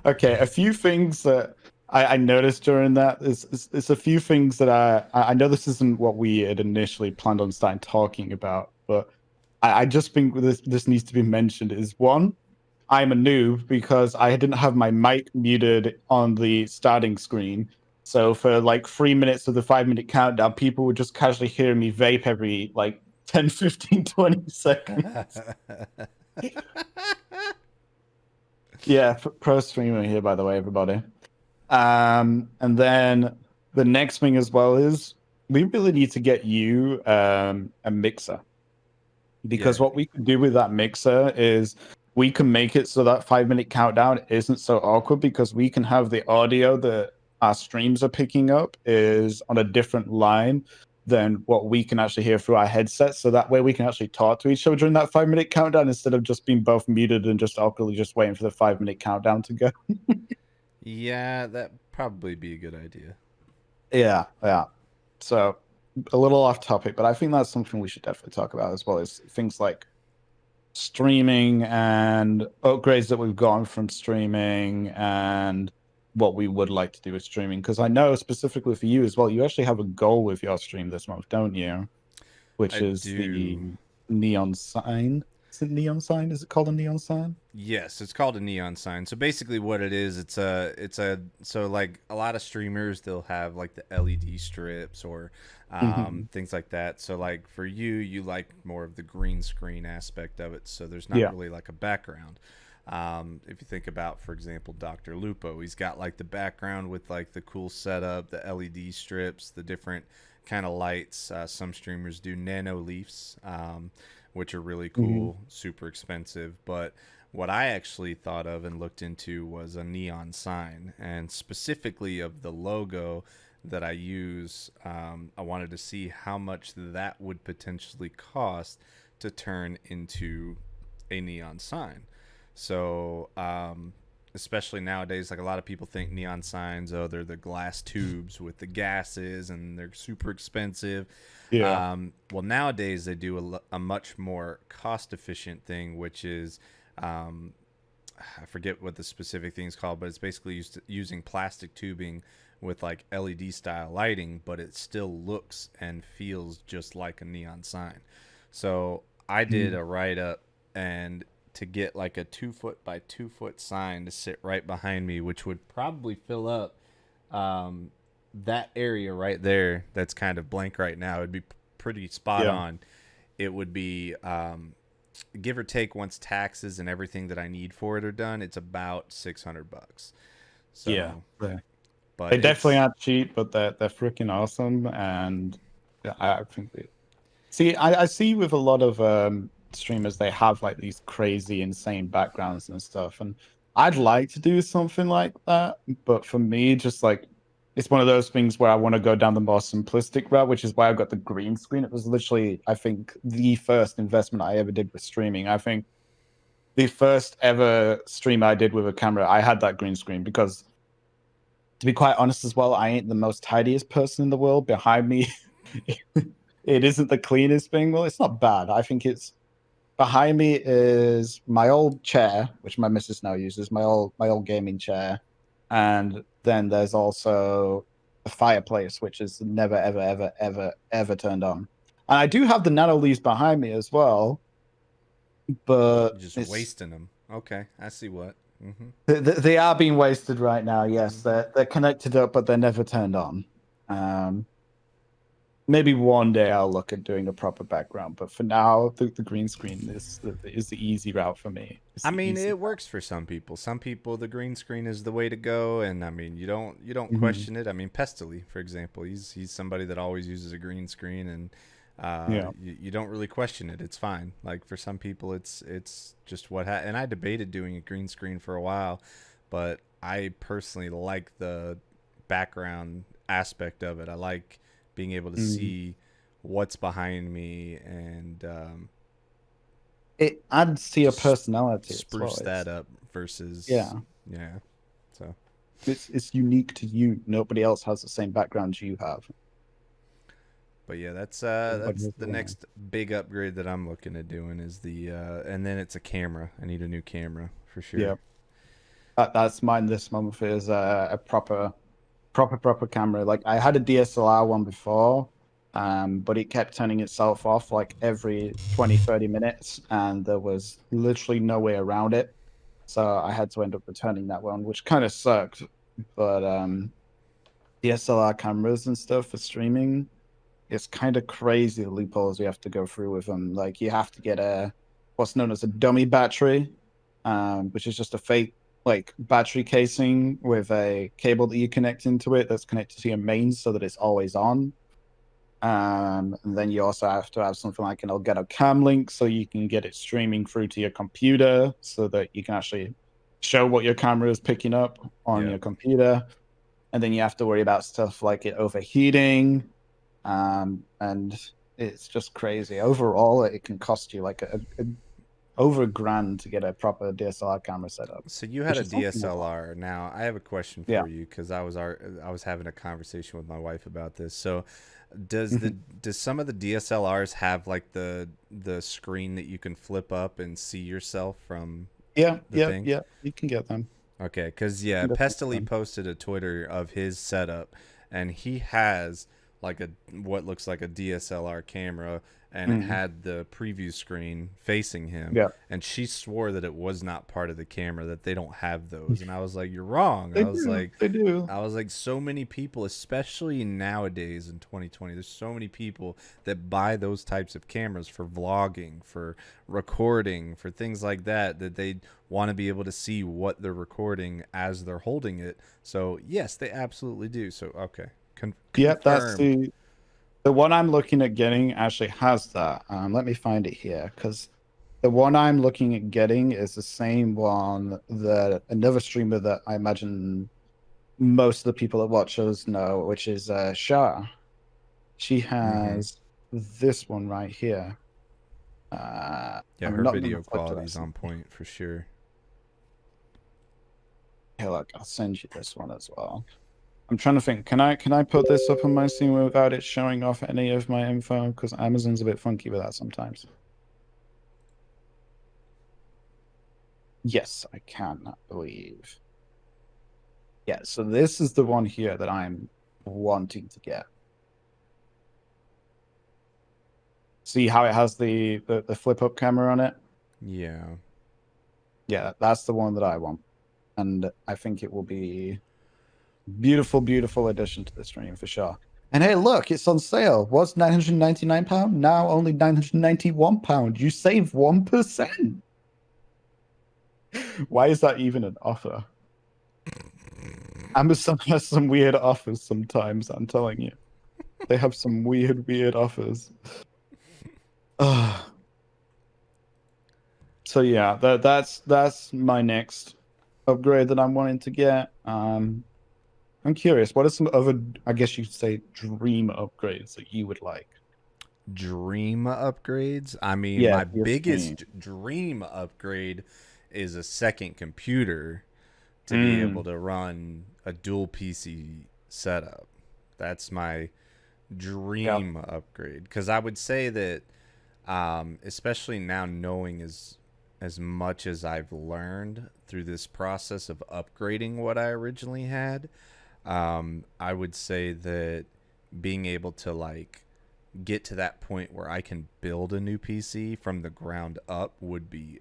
Okay, a few things that I noticed during that is a few things that I know this isn't what we had initially planned on starting talking about, but I just think this needs to be mentioned. Is one, I'm a noob because I didn't have my mic muted on the starting screen. So for like 3 minutes of the 5 minute countdown, people would just casually hear me vape every like 10, 15, 20 seconds. Yeah, pro streamer here, by the way, everybody. And then the next thing as well is we really need to get you a mixer, because Yeah. what we can do with that mixer is we can make it so that 5 minute countdown isn't so awkward, because we can have the audio that our streams are picking up is on a different line than what we can actually hear through our headsets. So that way we can actually talk to each other during that 5 minute countdown instead of just being both muted and just awkwardly just waiting for the 5 minute countdown to go. Yeah, that probably be a good idea. Yeah, yeah. So a little off topic, but I think that's something we should definitely talk about as well, is things like streaming and upgrades that we've gotten from streaming and what we would like to do with streaming. Because I know specifically for you as well, you actually have a goal with your stream this month, don't you? Which I is the do. neon sign. Is it neon sign? Is it called a neon sign? Yes, it's called a neon sign. So basically what it is, so like a lot of streamers they'll have like the LED strips or Hmm. things like that. So like for you, you like more of the green screen aspect of it. So there's not Yeah. really like a background. If you think about, for example, Dr. Lupo, he's got like the background with like the cool setup, the LED strips, the different kind of lights. Some streamers do nano leafs, which are really Hmm. cool, super expensive. But what I actually thought of and looked into was a neon sign, and specifically of the logo that I use. I wanted to see how much that would potentially cost to turn into a neon sign. So, especially nowadays, like a lot of people think neon signs, oh, they're the glass tubes with the gases and they're super expensive. Yeah. Well, nowadays they do a much more cost efficient thing, which is um, I forget what the specific thing is called, but it's basically using plastic tubing with like LED style lighting, but it still looks and feels just like a neon sign. So I did Mm. a write up and to get like a 2 foot by 2 foot sign to sit right behind me, which would probably fill up um, that area right there that's kind of blank right now. It'd be pretty spot Yeah. on. It would be give or take once taxes and everything that I need for it are done, it's about $600. Yeah. So, Yeah. but They definitely it's aren't cheap, but they're freaking awesome. And yeah, I think see, I see with a lot of streamers, they have like these crazy, insane backgrounds and stuff. And I'd like to do something like that. But for me, just like it's one of those things where I want to go down the more simplistic route, which is why I've got the green screen. It was literally, I think, the first investment I ever did with streaming. I think the first ever stream I did with a camera, I had that green screen because, to be quite honest as well, I ain't the most tidiest person in the world. Behind me, it isn't the cleanest thing. Well, it's not bad. I think it's behind me is my old chair, which my missus now uses, my old gaming chair, and then there's also a fireplace, which is never ever ever ever ever turned on. And I do have the nano leaves behind me as well, but just it's wasting them. Okay, I see what. Mm-hmm. they are being wasted right now. Yes, Mm-hmm. they're connected up, but they're never turned on. Um, Maybe one day I'll look at doing a proper background, but for now, the green screen is the easy route for me. It's I the mean, easy it works for some people. Some people, the green screen is the way to go, and I mean, you don't route. Hmm. question it. I mean, Pestily, for example, he's somebody that always uses a green screen, and Yeah. you don't really question it. It's fine. Like for some people, it's just and I debated doing a green screen for a while, but I personally like the background aspect of it. I like being able to Mm. see what's behind me and It adds to your just personality as well. spruce that It's up versus yeah, yeah. So, it's unique to you. Nobody else has the same background you have. but yeah, Everybody that's has the their own. next big upgrade that I'm looking at doing is the and then it's a camera. I need a new camera for Yeah. sure. That's mine this month is a proper camera. Like I had a DSLR one before, but it kept turning itself off like every 20, 30 minutes, and there was literally no way around it. So I had to end up returning that one, which kind of sucked. But DSLR cameras and stuff for streaming, it's kind of crazy the loopholes you have to go through with them. Like you have to get a what's known as a dummy battery, which is just a fake like battery casing with a cable that you connect into it that's connected to your mains so that it's always on. And then you also have to have something like an Elgato Cam Link so you can get it streaming through to your computer so that you can actually show what your camera is picking up on Yeah. your computer. And then you have to worry about stuff like it overheating. And it's just crazy. Overall, it can cost you like over $1,000 to get a proper DSLR camera set up, So you had which a is something a lot. DSLR. Now I have a question Yeah. for you because I was having a conversation with my wife about this. So Mhm. does some of the DSLRs have like the screen that you can flip up and see yourself from Yeah, the yeah, thing? yeah. You can get them. Okay, because You yeah, can definitely get Pestily them. posted a Twitter of his setup, and he has like a what looks like a DSLR camera, and it Mm, had the preview screen facing him, yeah, and she swore that it was not part of the camera, that they don't have those, and I was like, you're wrong. they do. They do. I was like, so many people, especially nowadays in 2020, there's so many people that buy those types of cameras for vlogging, for recording, for things like that, that they want to be able to see what they're recording as they're holding it. So, yes, they absolutely do. So, okay. Yep, that's Confirmed. the one I'm looking at getting actually has that. Let me find it here because the one I'm looking at getting is the same one that another streamer that I imagine most of the people that watch us know, which is Shah. She Mm-hmm. has this one right here. Yeah, I'm her not going to video flip to quality's that. on point for sure. Here, look, I'll send you this one as well. I'm trying to think. Can I put this up on my screen without it showing off any of my info? Because Amazon's a bit funky with that sometimes. Yes, I can, I believe. Yeah, so this is the one here that I'm wanting to get. See how it has the flip up camera on it? Yeah. Yeah, that's the one that I want. And I think it will be beautiful, beautiful addition to the stream for sure. And hey, look, it's on sale. Was £999? Now only £991. You save 1%. Why is that even an offer? Amazon has some weird offers sometimes, I'm telling you. They have some weird, weird offers. Ugh. So yeah, that's my next upgrade that I'm wanting to get. I'm curious, what are some other, I guess you could say, dream upgrades that you would like? Dream upgrades. I mean, Yeah, my your stream. biggest dream upgrade is a second computer to be able Mm, to run a dual PC setup. That's my yeah, dream upgrade because I would say that, especially now knowing as much as I've learned through this process of upgrading what I originally had, I would say that being able to like get to that point where I can build a new PC from the ground up would be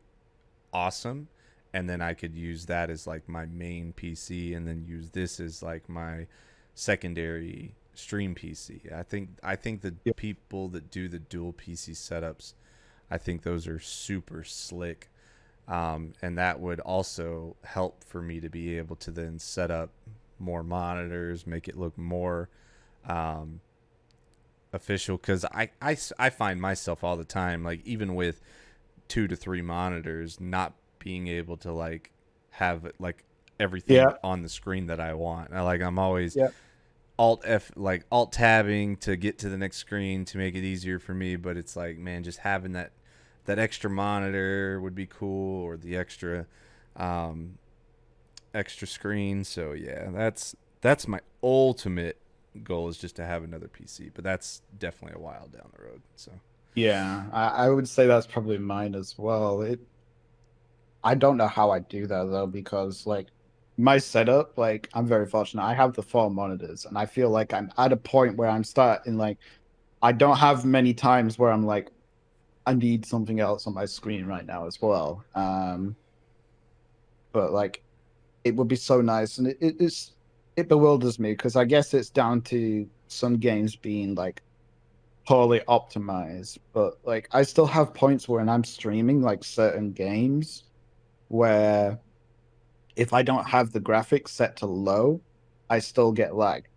awesome. And then I could use that as like my main PC and then use this as like my secondary stream PC. I think the yeah, people that do the dual PC setups, I think those are super slick. And that would also help for me to be able to then set up more monitors, make it look more um, official. Because I find myself all the time, like even with 2 to 3 monitors, not being able to like have like everything yeah, on the screen that I want. I'm always yeah, alt tabbing to get to the next screen to make it easier for me. But it's like, man, just having that extra monitor would be cool, or the um, extra screen. So yeah, that's my ultimate goal, is just to have another PC. But that's definitely a while down the road. So yeah. I would say that's probably mine as well. I don't know how I do that though, because like my setup, like I'm very fortunate. I have the four monitors, and I feel like I'm at a point where I'm starting like I don't have many times where I'm like I need something else on my screen right now as well. But like it would be so nice, and it bewilders me because I guess it's down to some games being like poorly optimized, but like I still have points when I'm streaming like certain games where if I don't have the graphics set to low, I still get lag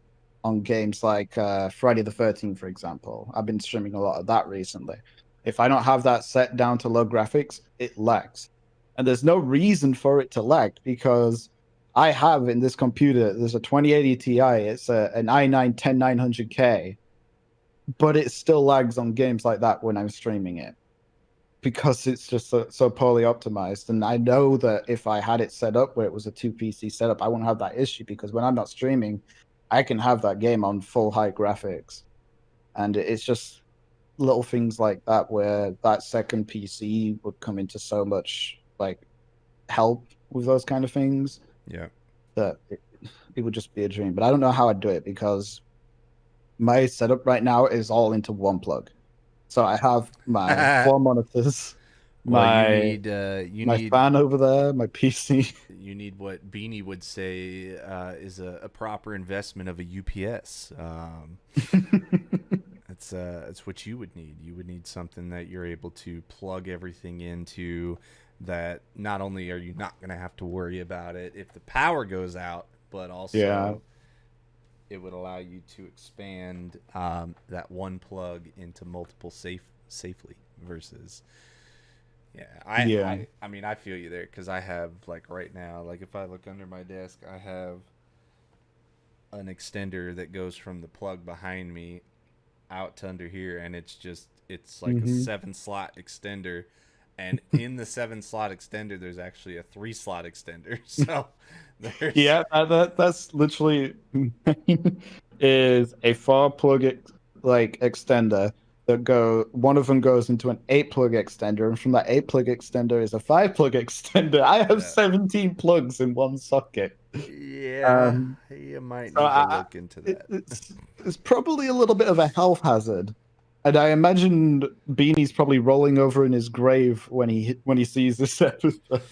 on games like Friday the 13th, for example. I've been streaming a lot of that recently. If I don't have that set down to low graphics, it lags. And there's no reason for it to lag because I have in this computer, there's a 2080 Ti, it's an i9 10900K, but it still lags on games like that when I'm streaming it because it's just so poorly optimized. And I know that if I had it set up where it was a two PC setup, I wouldn't have that issue because when I'm not streaming, I can have that game on full high graphics. And it's just little things like that where that second PC would come into so much like help with those kind of things Yeah. that it would just be a dream. But I don't know how I'd do it because my setup right now is all into one plug. So I have my four monitors, Well, my you my need fan over there, my PC. what Beanie would say is a proper investment of a UPS. It's what you would need. You would need something that you're able to plug everything into. That not only are you not going to have to worry about it if the power goes out, but Yeah, also it would allow you to expand that one plug into multiple safely versus yeah, yeah. I mean, I feel you there because I have like right now, like if I look under my desk, I have an extender that goes from the plug behind me out to under here, and it's like a Hmm. 7 slot extender, and in the 7 slot extender, there's actually a 3 slot extender. So there's Yeah, that's literally is a four plug like extender that go one of them goes into an eight plug extender, and from that eight plug extender is a five plug extender. I have yeah, 17 plugs in one socket. yeah, Um, you might so need to look into that. it's probably a little bit of a health hazard. And I imagine Beanie's probably rolling over in his grave when he sees this episode.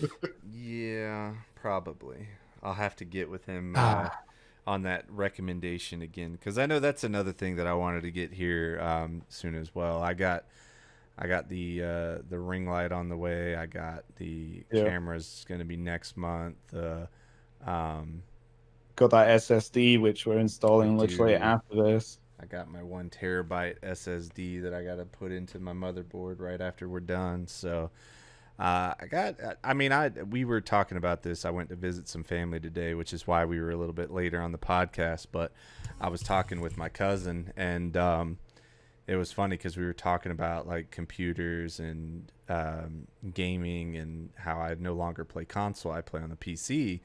Yeah, probably. I'll have to get with him Ah, on that recommendation again because I know that's another thing that I wanted to get here soon as well. I got the ring light on the way. I got the yeah. cameras going to be next month. Um, Got that SSD which we're I installing literally do. after this. I got my 1 terabyte SSD that I got to put into my motherboard right after we're done. So I got. I mean, we were talking about this. I went to visit some family today, which is why we were a little bit later on the podcast. But I was talking with my cousin, and it was funny because we were talking about like computers and gaming and how I no longer play console. I play on the PC.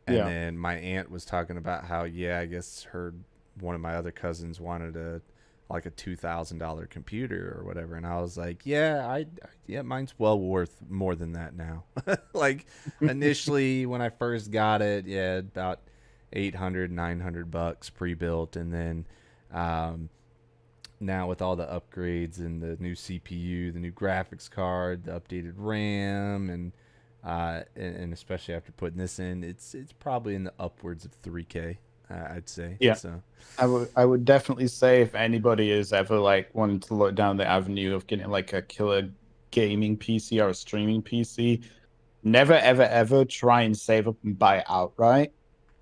And Yeah. then my aunt was talking about how yeah, I guess her one of my other cousins wanted a like a $2,000 computer or whatever, and I was like, yeah, yeah, mine's well worth more than that now. Like initially when I first got it, yeah, about 800 $900 pre-built, and then um, now with all the upgrades and the new CPU, the new graphics card, the updated RAM, and especially after putting this in, it's probably in the upwards of 3K, I'd say. Yeah. So I would definitely say if anybody is ever like wanting to look down the avenue of getting like a killer gaming PC or a streaming PC, never ever ever try and save up and buy it outright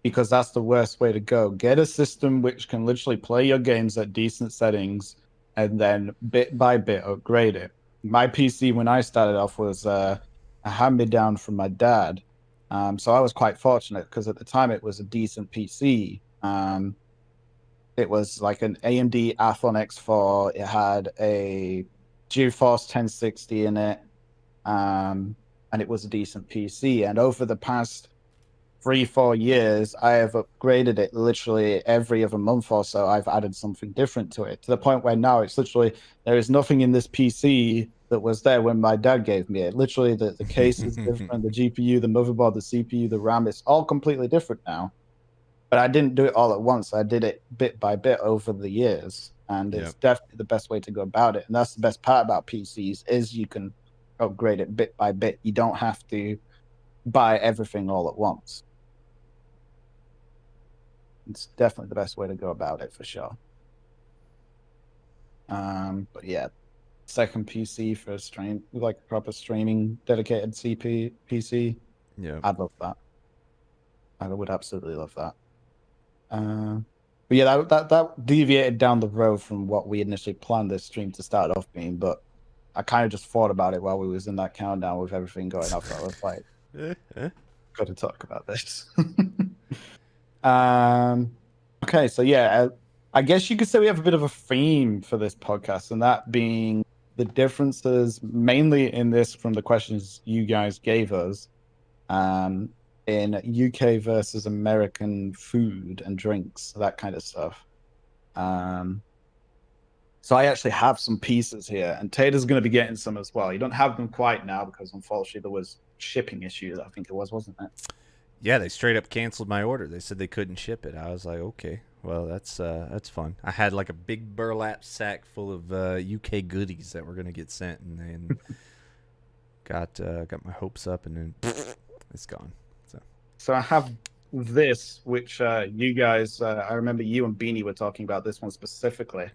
because that's the worst way to go. Get a system which can literally play your games at decent settings and then bit by bit upgrade it. My PC when I started off was a hand me down from my dad. So I was quite fortunate because at the time it was a decent PC. It was like an AMD Athlon X4. It had a GeForce 1060 in it, um, and it was a decent PC. And over the past 3 4 years, I have upgraded it literally every other month or so. I've added something different to it to the point where now it's literally there is nothing in this PC that was there when my dad gave me it. Literally, the case is different, the GPU, the motherboard, the CPU, the RAM, it's all completely different now. But I didn't do it all at once. I did it bit by bit over the years, and it's Yep. definitely the best way to go about it. And that's the best part about PCs is you can upgrade it bit by bit. You don't have to buy everything all at once. It's definitely the best way to go about it for sure. But yeah, second PC for stream, like a proper streaming dedicated CP PC. Yep. I'd love that. I would absolutely love that. But yeah, that deviated down the road from what we initially planned this stream to start off being. But I kind of just thought about it while we was in that countdown with everything going off. I was like, got to talk about this. Okay, so yeah, I guess you could say we have a bit of a theme for this podcast, and that being the differences mainly in this from the questions you guys gave us, in UK versus American food and drinks, that kind of stuff. So I actually have some pieces here, and Tator's going to be getting some as well. You don't have them quite now because unfortunately there was shipping issues. I think it was, wasn't it? Yeah, they straight up canceled my order. They said they couldn't ship it. I was like, okay, well that's fun. I had like a big burlap sack full of UK goodies that were gonna get sent, and then got my hopes up, and then it's gone. So I have this, which you guys, I remember you and Beanie were talking about this one specifically.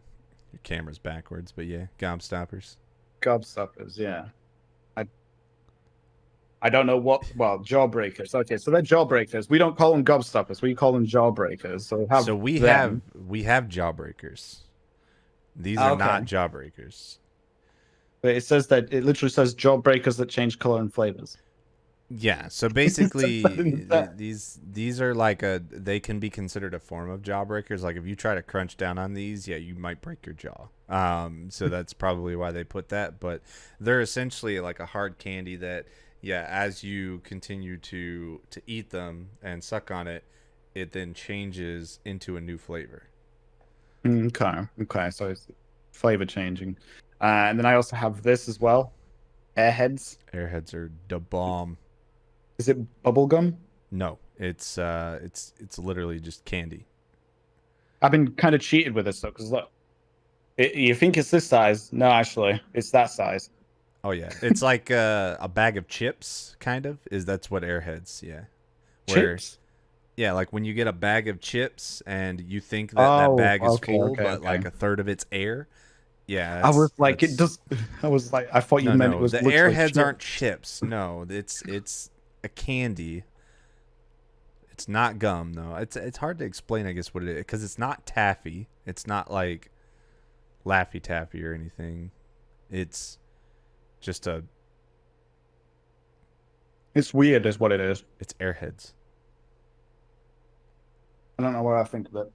Your camera's backwards, but yeah, gobstoppers. Gobstoppers, yeah. I don't know what. Well, jawbreakers. Okay, so they're jawbreakers. We don't call them gobstoppers. We call them jawbreakers. So we them. have jawbreakers. These are not jawbreakers. But it says that it literally says jawbreakers that change color and flavors. Yeah, so basically these are like they can be considered a form of jawbreakers. Like if you try to crunch down on these, yeah, you might break your jaw. So that's probably why they put that, but they're essentially like a hard candy that, yeah, as you continue to eat them and suck on it, it then changes into a new flavor. Okay, so it's flavor changing. And then I also have this as well. Airheads. Airheads are the bomb. Is it bubblegum? No, it's literally just candy. I've been kind of cheated with this though, because look, you think it's this size? No, actually, it's that size. Oh yeah, it's like a bag of chips, kind of. That's what Airheads, yeah. Chips? Yeah, like when you get a bag of chips and you think that bag is full, but like a third of it's air. Yeah, I was like, it does. I was like, I thought you meant it was the Airheads aren't chips. No, it's a candy. It's not gum though. It's hard to explain, I guess, what it is, because it's not taffy. It's not like Laffy Taffy or anything. It's just It's weird, is what it is. It's Airheads. I don't know what I think of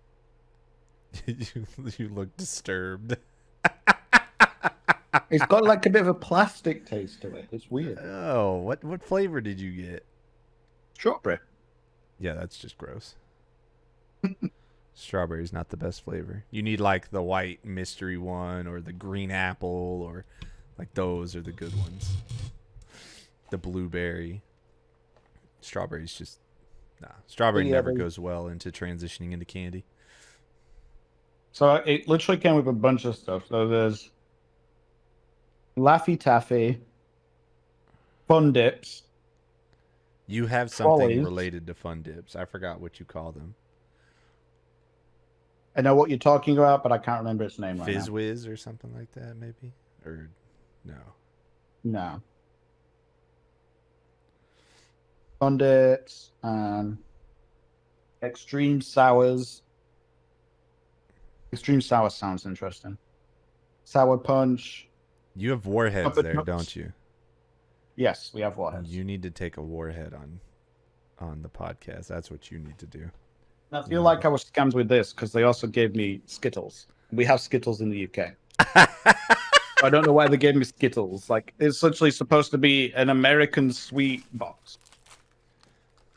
it. you look disturbed. It's got like a bit of a plastic taste to it. It's weird. Oh, what flavor did you get? Strawberry. Yeah, that's just gross. Strawberry's not the best flavor. You need like the white mystery one or the green apple, or like those are the good ones. The blueberry. Strawberry's just Strawberry never goes well into transitioning into candy. So it literally came with a bunch of stuff. So there's Laffy Taffy, Fun Dips. You have something related to Fun Dips. I forgot what you call them. I know what you're talking about, but I can't remember its name right now. Fizz Whiz or something like that, maybe? Or no? No. Fun Dips, Extreme Sours. Extreme Sour sounds interesting. Sour Punch. You have warheads there, don't you? Yes, we have warheads. You need to take a warhead on the podcast. That's what you need to do. I feel like I was scammed with this because they also gave me Skittles. We have Skittles in the UK. I don't know why they gave me Skittles. Like, it's literally supposed to be an American sweet box.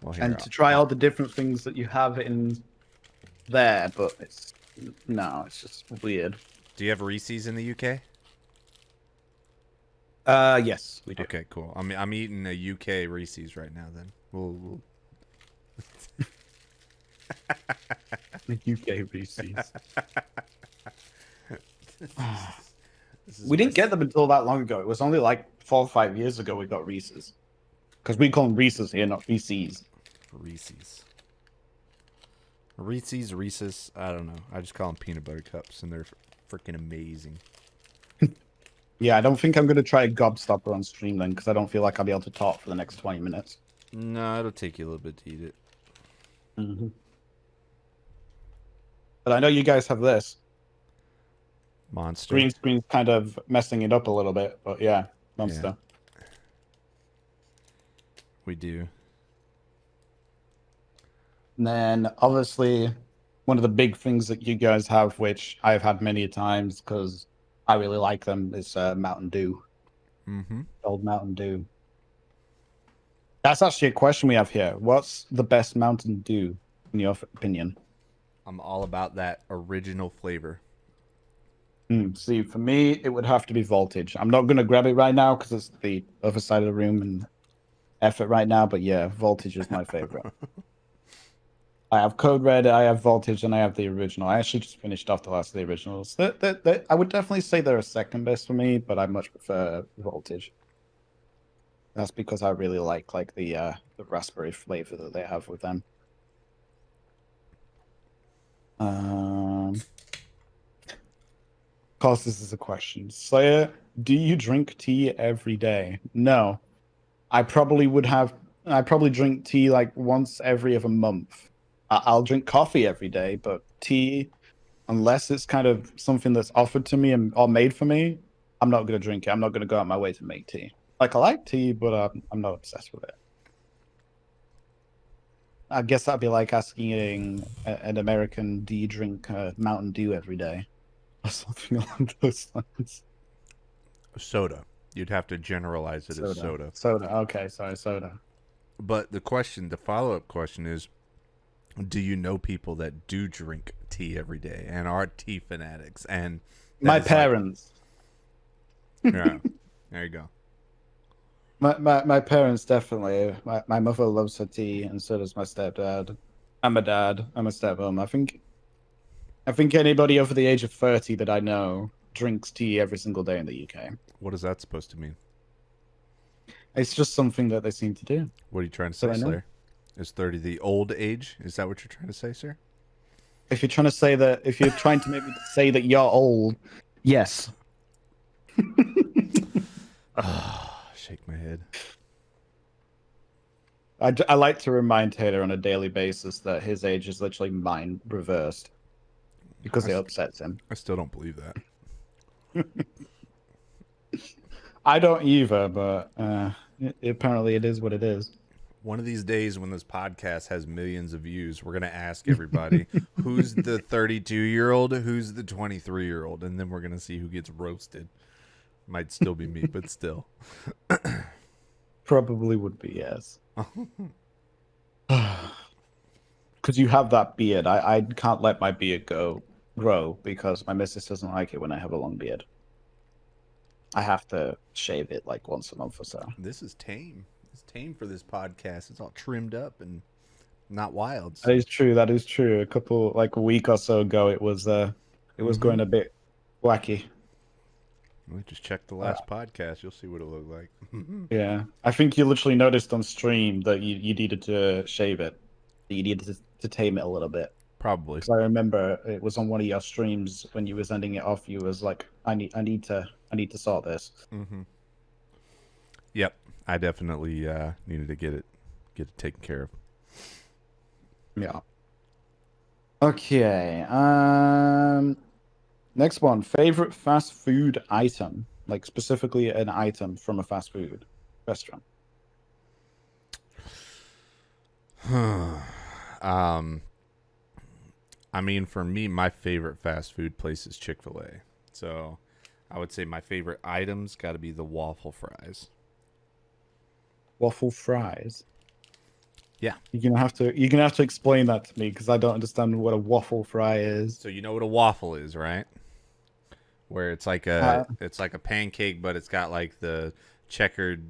Well, and to try all the different things that you have in there, but it's just weird. Do you have Reese's in the UK? Yes, we do. Okay, cool. I'm eating a UK Reese's right now. Then we'll The UK Reese's. this is We my didn't get them until that long ago. It was only like 4 or 5 years ago we got Reese's. Because we call them Reese's here, not Reese's. Reese's. Reese's. I don't know. I just call them peanut butter cups, and they're freaking amazing. Yeah, I don't think I'm going to try a gobstopper on stream then, because I don't feel like I'll be able to talk for the next 20 minutes. No, it'll take you a little bit to eat it. Mm-hmm. But I know you guys have this. Monster. Green screen's kind of messing it up a little bit, but yeah, Monster. Yeah. We do. And then obviously one of the big things that you guys have, which I've had many times because I really like them, is Mountain Dew. Mm-hmm. Old Mountain Dew. That's actually a question we have here. What's the best Mountain Dew in your opinion? I'm all about that original flavor. See, for me, it would have to be Voltage. I'm not going to grab it right now because it's the other side of the room and effort right now, but yeah, Voltage is my favorite. I have Code Red, I have Voltage, and I have the original. I actually just finished off the last of the originals. I would definitely say they're a second best for me, but I much prefer Voltage. That's because I really like the raspberry flavor that they have with them. Of course, this is a question. Slayer, do you drink tea every day? No. I probably would have. I probably drink tea like once every other month. I'll drink coffee every day, but tea, unless it's kind of something that's offered to me or made for me, I'm not going to drink it. I'm not going to go out my way to make tea. Like, I like tea, but I'm not obsessed with it. I guess that'd be like asking an American, do you drink Mountain Dew every day? Or something along those lines. Soda. You'd have to generalize it as soda. Soda. Okay, sorry, soda. But the follow-up question is, do you know people that do drink tea every day and are tea fanatics? And My parents. Yeah, there you go. My parents definitely. My mother loves her tea, and so does my stepdad. I'm a dad. I'm a stepmom. I think anybody over the age of 30 that I know drinks tea every single day in the UK. What is that supposed to mean? It's just something that they seem to do. What are you trying to So say, I know. Slayer? Is 30 the old age? Is that what you're trying to say, sir? If you're trying to say that, if you're trying to maybe say that you're old, yes. Shake my head. I like to remind Taylor on a daily basis that his age is literally mine reversed because it upsets him. I still don't believe that. I don't either, but apparently it is what it is. One of these days when this podcast has millions of views, we're going to ask everybody who's the 32-year-old, who's the 23-year-old, and then we're going to see who gets roasted. Might still be me, but still. Probably would be, yes. Because you have that beard. I can't let my beard grow because my missus doesn't like it when I have a long beard. I have to shave it like once a month or so. This is tame. It's tame for this podcast. It's all trimmed up and not wild. So. That is true. That is true. A week or so ago, it was going a bit wacky. Well, just check the last podcast. You'll see what it looked like. Yeah. I think you literally noticed on stream that you needed to shave it. You needed to tame it a little bit. Probably. Because I remember it was on one of your streams when you was ending it off. You was like, I need to sort this. Mm-hmm. Yep. I definitely needed to get it taken care of. Yeah. Okay. Next one. Favorite fast food item, like specifically an item from a fast food restaurant. I mean, for me, my favorite fast food place is Chick-fil-A. So, I would say my favorite items got to be the waffle fries. Waffle fries. Yeah. You're gonna have to explain that to me because I don't understand what a waffle fry is. So you know what a waffle is, right? where Uh, it's like a pancake, but it's got like the checkered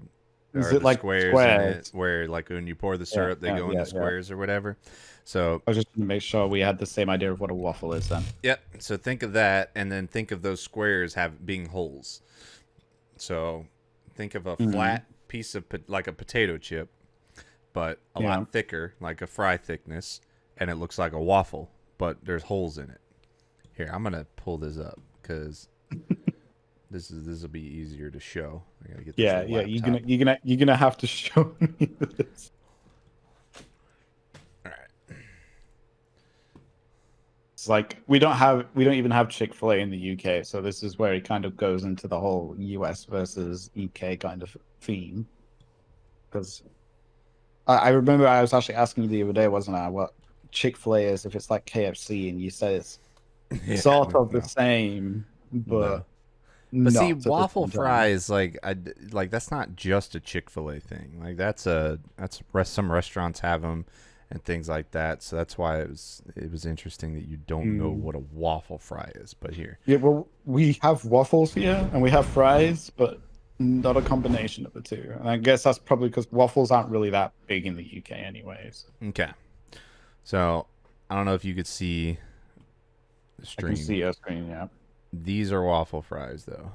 is or it the like squares in it, squares? where like when you pour the Yeah, syrup, they yeah, go into yeah, yeah. squares or whatever. So I was just going to make sure we had the same idea of what a waffle is then. yep. So think of that, and then think of those squares have being holes. So think of a Mm, flat piece of like a potato chip, but a yeah. lot thicker, like a fry thickness, and it looks like a waffle, but there's holes in it. Here, I'm gonna pull this up because this will be easier to show. I gotta get this Yeah, little yeah. laptop. You're gonna have to show me this. All right. It's like we don't even have Chick-fil-A in the UK, so this is where it kind of goes into the whole US versus UK kind of theme. Because I remember I was actually asking you the other day, wasn't I, what Chick-fil-A is, if it's like KFC, and you said it's Yeah. sort of the No. same, No. but But see, not at the waffle same time. fries, like that's not just a Chick-fil-A thing. Like some restaurants have them and things like that. So that's why it was interesting that you don't know Mm. what a waffle fry is. But here, Yeah, well, we have waffles here and we have fries, but not a combination of the two. And I guess that's probably because waffles aren't really that big in the UK, anyways. okay. So I don't know if you could see the I can stream. see your screen, yeah. These are waffle fries, though.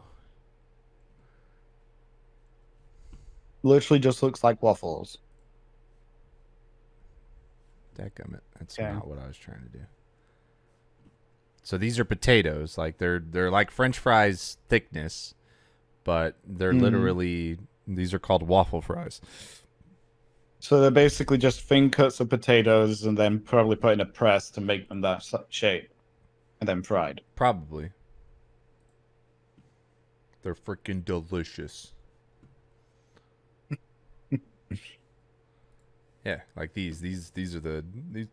Literally just looks like waffles. Dadgummit, that's Okay. not what I was trying to do. So these are potatoes. Like they're like French fries thickness, but they're Mm. literally these are called waffle fries. So they're basically just thin cuts of potatoes and then probably put in a press to make them that shape and then fried. Probably. They're freaking delicious. Yeah, like these are these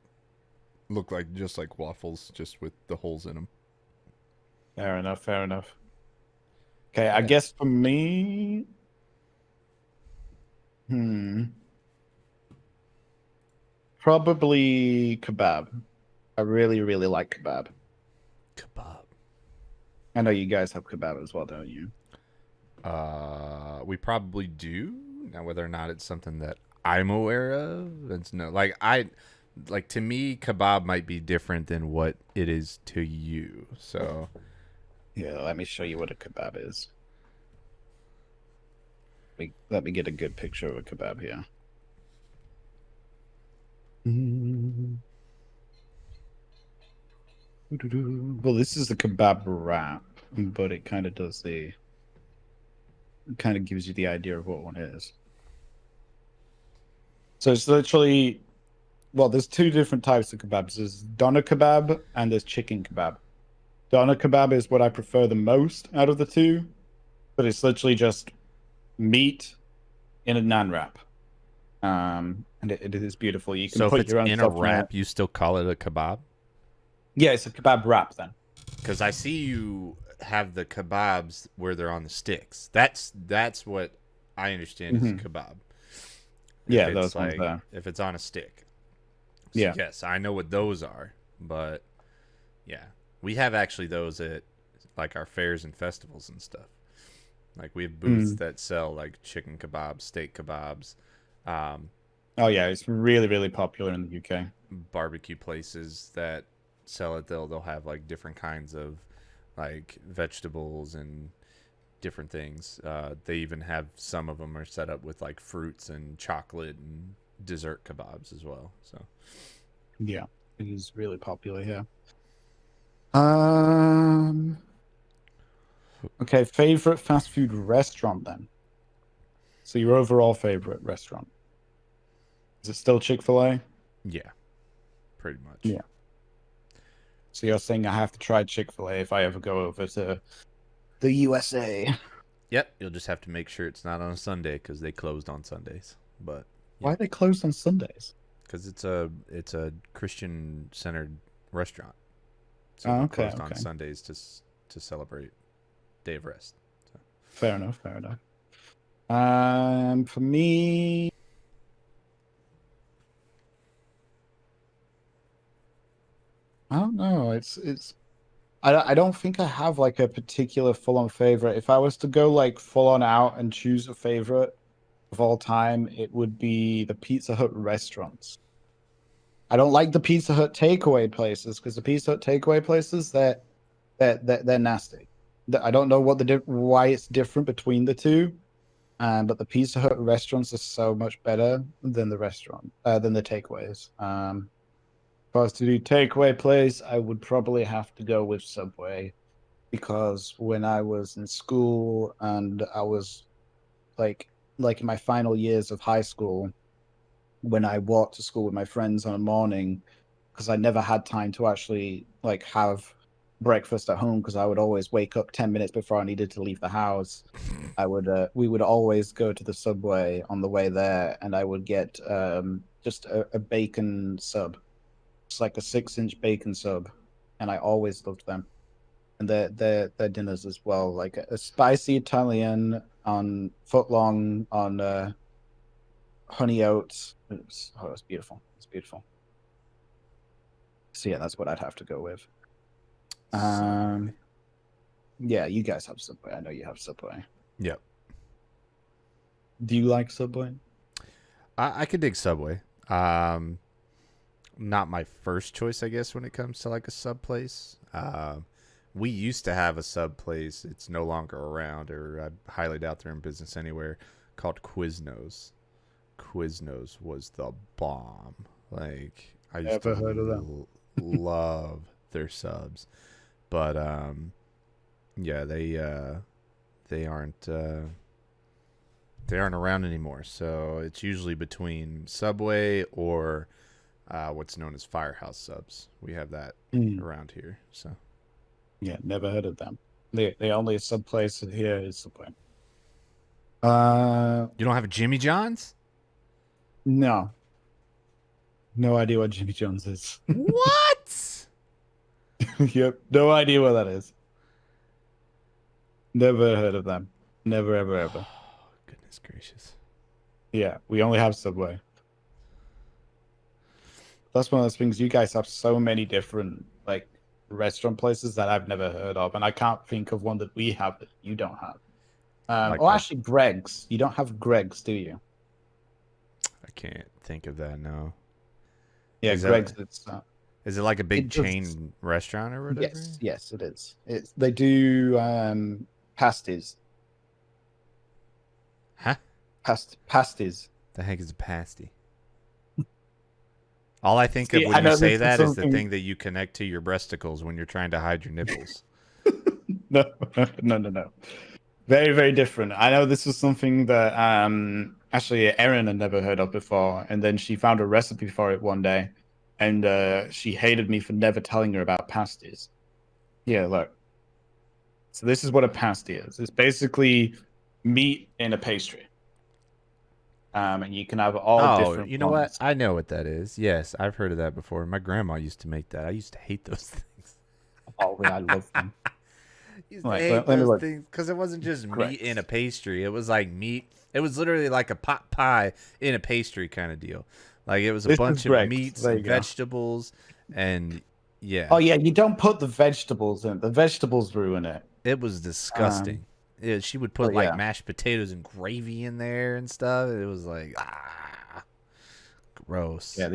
look like just like waffles, just with the holes in them. Fair enough, fair enough. Okay, I Yeah. guess for me, hmm, probably kebab. I really, really like kebab. Kebab. I know you guys have kebab as well, don't you? We probably do. Now, whether or not it's something that I'm aware of, it's no. Like to me, kebab might be different than what it is to you. So, Yeah, let me show you what a kebab is. Let me get a good picture of a kebab here. Mm. Well, this is the kebab wrap, but it kind of does the, it kind of gives you the idea of what one is. So it's literally, well, there's two different types of kebabs. There's doner kebab and there's chicken kebab. Doner kebab is what I prefer the most out of the two, but it's literally just meat in a naan wrap. And it is beautiful. You can so if put it's your own in a stuff in it. wrap, you still call it a kebab? Yeah, it's a kebab wrap then. Because I see you have the kebabs where they're on the sticks. That's what I understand is a Hmm. kebab. If Yeah, it's those ones like there. if it's on a stick. So Yeah. yes, I know what those are, but yeah, we have actually those at like our fairs and festivals and stuff. Like we have booths Mm. that sell like chicken kebabs, steak kebabs, um, Oh yeah, it's really, really popular in the UK. barbecue places that sell it. They'll have like different kinds of like vegetables and different things. They even have some of them are set up with like fruits and chocolate and dessert kebabs as well. So Yeah, it is really popular here. Um, okay, favorite fast food restaurant then. So your overall favorite restaurant. Is it still Chick-fil-A? yeah, pretty much. Yeah. So you're saying I have to try Chick-fil-A if I ever go over to the USA. Yep, you'll just have to make sure it's not on a Sunday because they closed on Sundays. But Why yeah, are they closed on Sundays? because it's a Christian centered restaurant, so Oh, they're okay, closed on okay. Sundays to celebrate Day of Rest. So. Fair enough, fair enough. For me, I don't know. It's I don't think I have like a particular full-on favorite. If I was to go like full-on out and choose a favorite of all time, it would be the Pizza Hut restaurants. I don't like the Pizza Hut takeaway places because the Pizza Hut takeaway places they're nasty. I don't know what why it's different between the two, but the Pizza Hut restaurants are so much better than than the takeaways. If I was to do takeaway place, I would probably have to go with Subway because when I was in school and I was like in my final years of high school, when I walked to school with my friends on a morning, because I never had time to actually like have breakfast at home because I would always wake up 10 minutes before I needed to leave the house. We would always go to the Subway on the way there and I would get just a bacon sub. It's like a 6-inch bacon sub. And I always loved them. And their dinners as well, like a spicy Italian on footlong on honey oats. It was beautiful. It's beautiful. So yeah, that's what I'd have to go with. Subway. Um, yeah, you guys have Subway. I know you have Subway. Yep. Do you like Subway? I could dig Subway. Um, Not my first choice, I guess, when it comes to like a sub place. We used to have a sub place. It's no longer around, or I highly doubt they're in business anywhere. Called Quiznos. Quiznos was the bomb. Like I used to Ever heard of them? love their subs, but yeah, they aren't they aren't around anymore. So it's usually between Subway or what's known as Firehouse subs. We have that Mm, around here. So yeah, never heard of them. The only sub place here is Subway. you don't have a Jimmy John's? No, no idea what Jimmy John's is. What? Yep, no idea what that is. Never heard of them. Never, ever, ever. Goodness gracious. Yeah, we only have Subway. That's one of those things. You guys have so many different like restaurant places that I've never heard of, and I can't think of one that we have that you don't have. Like Oh, a, actually, Greg's. You don't have Greg's, do you? I can't think of that now. Yeah, Is Greg's. that It's is it like a big it does. chain restaurant or whatever? Yes, yes, it is. It's they do pasties, Huh? pasties. The heck is a pasty? All I think of See, when I you know say this is that is the something. thing that you connect to your breasticles when you're trying to hide your nipples. No, no, no, no. Very, very different. I know this was something that actually Erin had never heard of before, and then she found a recipe for it one day, and she hated me for never telling her about pasties. Yeah, look. So this is what a pasty is. It's basically meat in a pastry. And you can have all Oh, different you know what? ones. I know what that is. Yes, I've heard of that before. My grandma used to make that. I used to hate those things. Oh, I love them. Used to Right, hate let me those look. things because it wasn't just meat in a Correct. pastry. It was like meat. It was literally like a pot pie in a pastry kind of deal. Like it was a This is bunch of Greg's. meats There and you go. vegetables, and Oh yeah, yeah, you don't put the vegetables in. The vegetables ruin it. it was Um, disgusting. Yeah, she would put but like yeah. mashed potatoes and gravy in there and stuff. It was like gross, Yeah,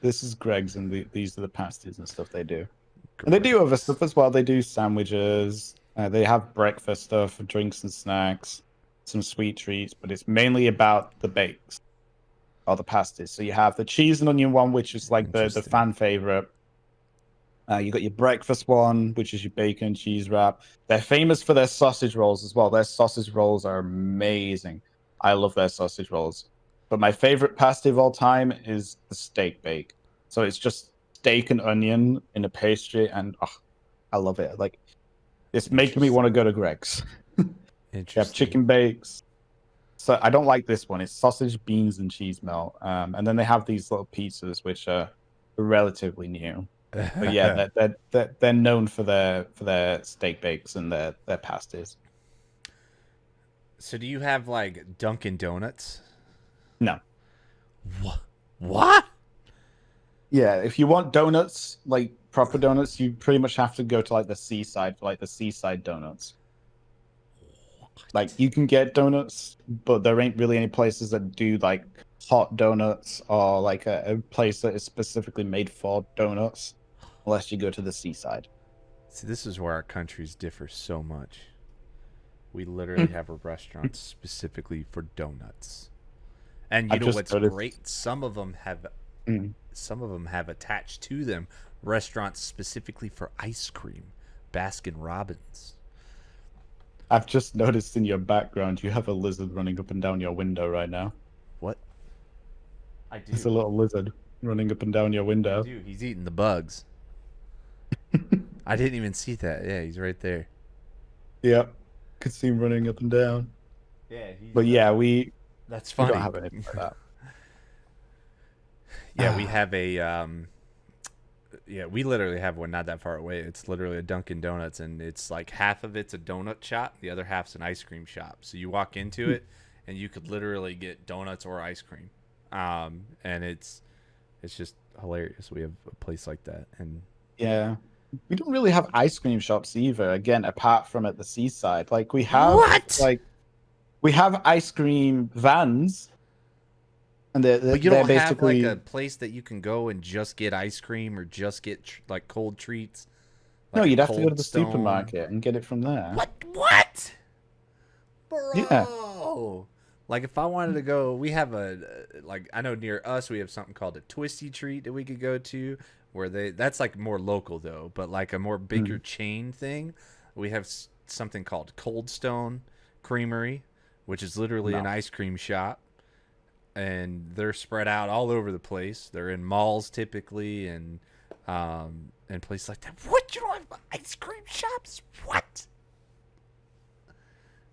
this is Greg's, and these are the pasties and stuff they do. And they do other gross. stuff as well. They do sandwiches. They have breakfast stuff, drinks and snacks, some sweet treats, but it's mainly about the bakes or the pasties. So you have the cheese and onion one, which is like the Interesting. fan favorite. You got your breakfast one, which is your bacon cheese wrap. They're famous for their sausage rolls as well. Their sausage rolls are amazing. I love their sausage rolls. But my favorite pasty of all time is the steak bake. So it's just steak and onion in a pastry, and oh, I love it. Like it's making me want to Interesting. go to Greg's. They have Interesting. chicken bakes. So I don't like this one. It's sausage, beans, and cheese melt. And then they have these little pizzas, which are relatively new. But yeah, they're known for their steak bakes and their pasties. So do you have like Dunkin' Donuts? No, What? What? yeah, if you want donuts, like proper donuts, you pretty much have to go to like the seaside for like the seaside donuts. Like you can get donuts, but there ain't really any places that do like hot donuts or like a place that is specifically made for donuts, unless you go to the seaside. See, this is where our countries differ so much. We literally have a restaurant specifically for donuts. And you I've know just what's noticed. great? Some of them have Mm, attached to them restaurants specifically for ice cream. Baskin Robbins. I've just noticed in your background you have a lizard running up and down your window right now. What? I There's do. a little lizard running up and down your I window. do. He's eating the bugs. I didn't even see that. Yeah, he's right there. Yep, could see him running up and down. Yeah, he's But yeah, that's we don't funny. have anything like Yeah, we that. have a yeah, we literally have one not that far away. It's literally a Dunkin' Donuts, and it's like half of it's a donut shop, the other half's an ice cream shop. So you walk into it, and you could literally get donuts or ice cream, and it's just hilarious. We have a place like that, and Yeah. We don't really have ice cream shops either, again, apart from at the seaside. Like what? we have ice cream vans and But you they're don't have like a basically place that you can go and just get ice cream or just get like cold treats, no, like a you'd have to go to Cold the Stone. supermarket and get it from there. What? What? Yeah. Bro. Like if I wanted to go, we have a like I know near us we have something called a Twisty Treat that we could go to where that's like more local though, but like a more bigger Mm. chain thing. We have something called Cold Stone Creamery, which is literally an No. ice cream shop, and they're spread out all over the place. They're in malls typically and places like that. What, you don't have ice cream shops? What?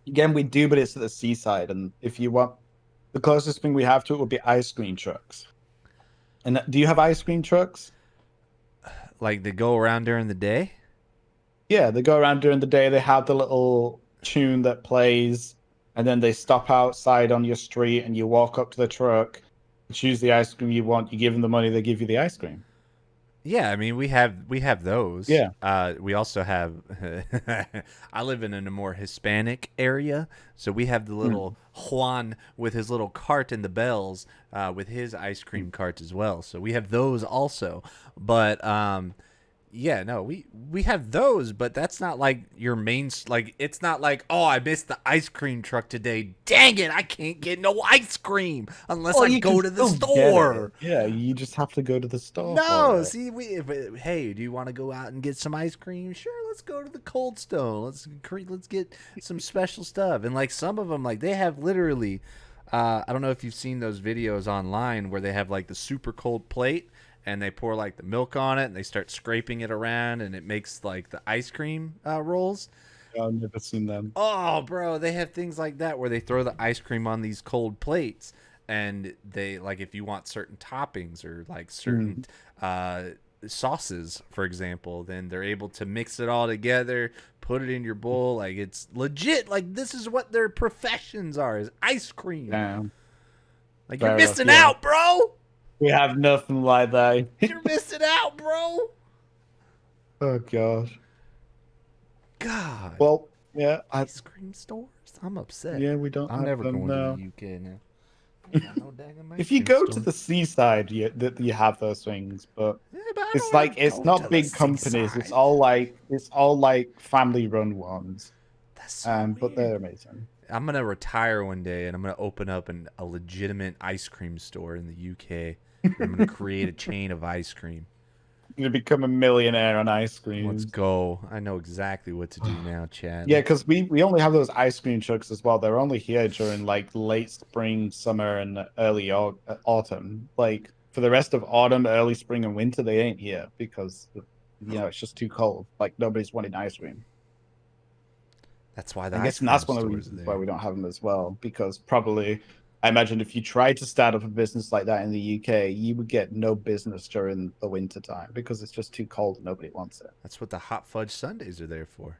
Again, we do, but it's at the seaside. And if you want the closest thing we have to it would be ice cream trucks. And do you have ice cream trucks? Like they go around during the day? Yeah, they go around during the day. They have the little tune that plays, and then they stop outside on your street, and you walk up to the truck, choose the ice cream you want. You give them the money, they give you the ice cream. Yeah, I mean we have those. Yeah. We also have. I live in a more Hispanic area, so we have the little Mm. Juan with his little cart and the bells, with his ice cream Mm. cart as well. So we have those also. But yeah, no, we have those, but that's not like your main. Like it's not like, oh, I missed the ice cream truck today. Dang it, I can't get no ice cream unless Well, I you can go to the still get it. store. Yeah, you just have to go to the store for No, it. see, hey, do you want to go out and get some ice cream? Sure, let's go to the Cold Stone. Let's get some special stuff. And like some of them, like they have literally, I don't know if you've seen those videos online where they have like the super cold plate and they pour like the milk on it and they start scraping it around and it makes like the ice cream rolls. I've never seen them. Oh, bro, they have things like that where they throw the ice cream on these cold plates, and they like if you want certain toppings or like certain Mm. uh, sauces, for example, then they're able to mix it all together, put it in your bowl. Like it's legit. Like this is what their professions are: is ice cream. Damn. Like you're Fair enough. missing Yeah. out, bro. We have nothing like that. You're missing out, bro. Oh gosh. God, Well, yeah, ice cream stores. I'm upset. we don't I'm have never them going to now. the UK now. Ain't got no daggum ice If you cream go to store. the seaside, you have those things, but Yeah, but I it's don't want like to it's go to not the big companies. seaside. It's all like family run ones. That's so But they're weird. amazing. I'm gonna retire one day and I'm gonna open up a legitimate ice cream store in the UK. And I'm gonna create a chain of ice cream. You become a millionaire on ice Let's creams. go. I know exactly what to do now, Chad. Yeah, because we only have those ice cream trucks as well. They're only here during like late spring, summer, and early autumn. Like for the rest of autumn, early spring, and winter, they ain't here because it's just too cold. Like nobody's wanting ice cream. That's why the I ice guess and cream that's one of the stores are reasons why there. we don't have them as well. Because probably, I imagine if you tried to start up a business like that in the UK, you would get no business during the winter time because it's just too cold and nobody wants it. That's what the hot fudge sundaes are there for.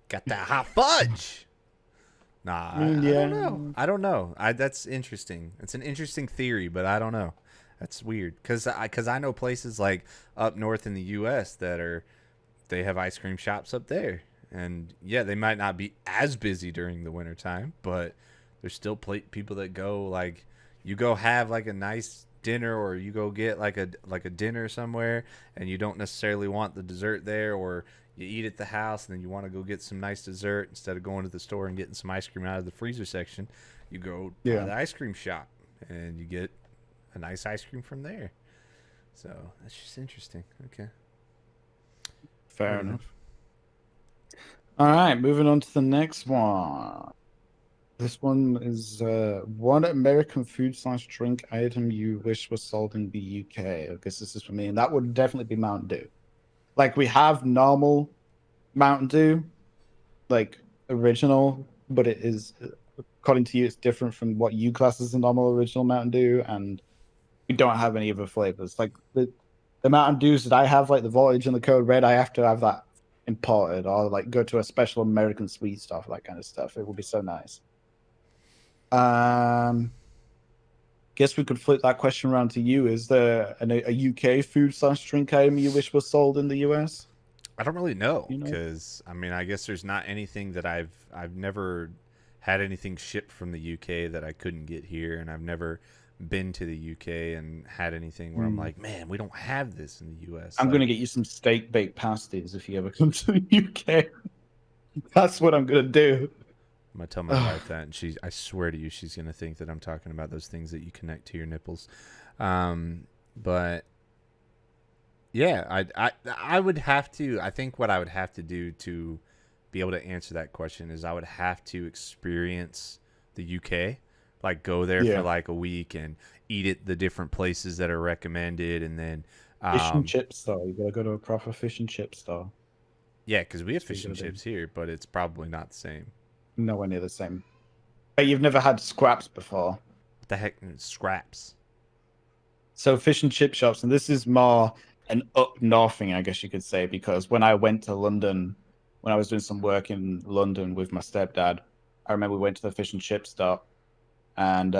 Got that hot fudge. Nah, I don't know. Yeah. I don't know. That's interesting. It's an interesting theory, but I don't know. That's weird because I know places like up north in the U.S. that are they have ice cream shops up there, and yeah, they might not be as busy during the wintertime, but there's still people that go like you go have like a nice dinner or you go get like a dinner somewhere and you don't necessarily want the dessert there or you eat at the house and then you want to go get some nice dessert instead of going to the store and getting some ice cream out of the freezer section, you go by Yeah, the ice cream shop and you get a nice ice cream from there. So that's just interesting. Okay. fair Alrighty then. enough. All right, moving on to the next one. This one is one American food/drink item you wish was sold in the UK. I guess this is for me, and that would definitely be Mountain Dew. Like we have normal Mountain Dew, like original, but it is according to you, it's different from what you class as a normal original Mountain Dew, and we don't have any other flavors. Like the Mountain Dews that I have, like the Voltage and the Code Red, I have to have that imported or like go to a special American sweet stuff, that kind of stuff. It would be so nice. Um, guess we could flip that question around to you. Is there a UK food/drink item you wish was sold in the US? I don't really know You know? because I mean I guess there's not anything that I've never had anything shipped from the UK that I couldn't get here, and I've never been to the UK and had anything where I'm Hmm. like, man, we don't have this in the US. I'm gonna Like get you some steak baked pasties if you ever come to the UK. That's what I'm gonna do. I'm gonna tell my Ugh, wife that, and I swear to you, she's gonna think that I'm talking about those things that you connect to your nipples. Um, but yeah, I would have to. I think what I would have to do to be able to answer that question is I would have to experience the UK, like go there for yeah, like a week and eat at the different places that are recommended, and then fish and um, chip store. You gotta go to a proper fish and chip store. yeah, because we have That's what fish you and gotta do. chips here, but it's probably not the same. Nowhere near the same. But you've never had scraps before. What the heck, scraps? So fish and chip shops, and this is more an up north thing, I guess you could say, because when I went to London, when I was doing some work in London with my stepdad, I remember we went to the fish and chip stop, and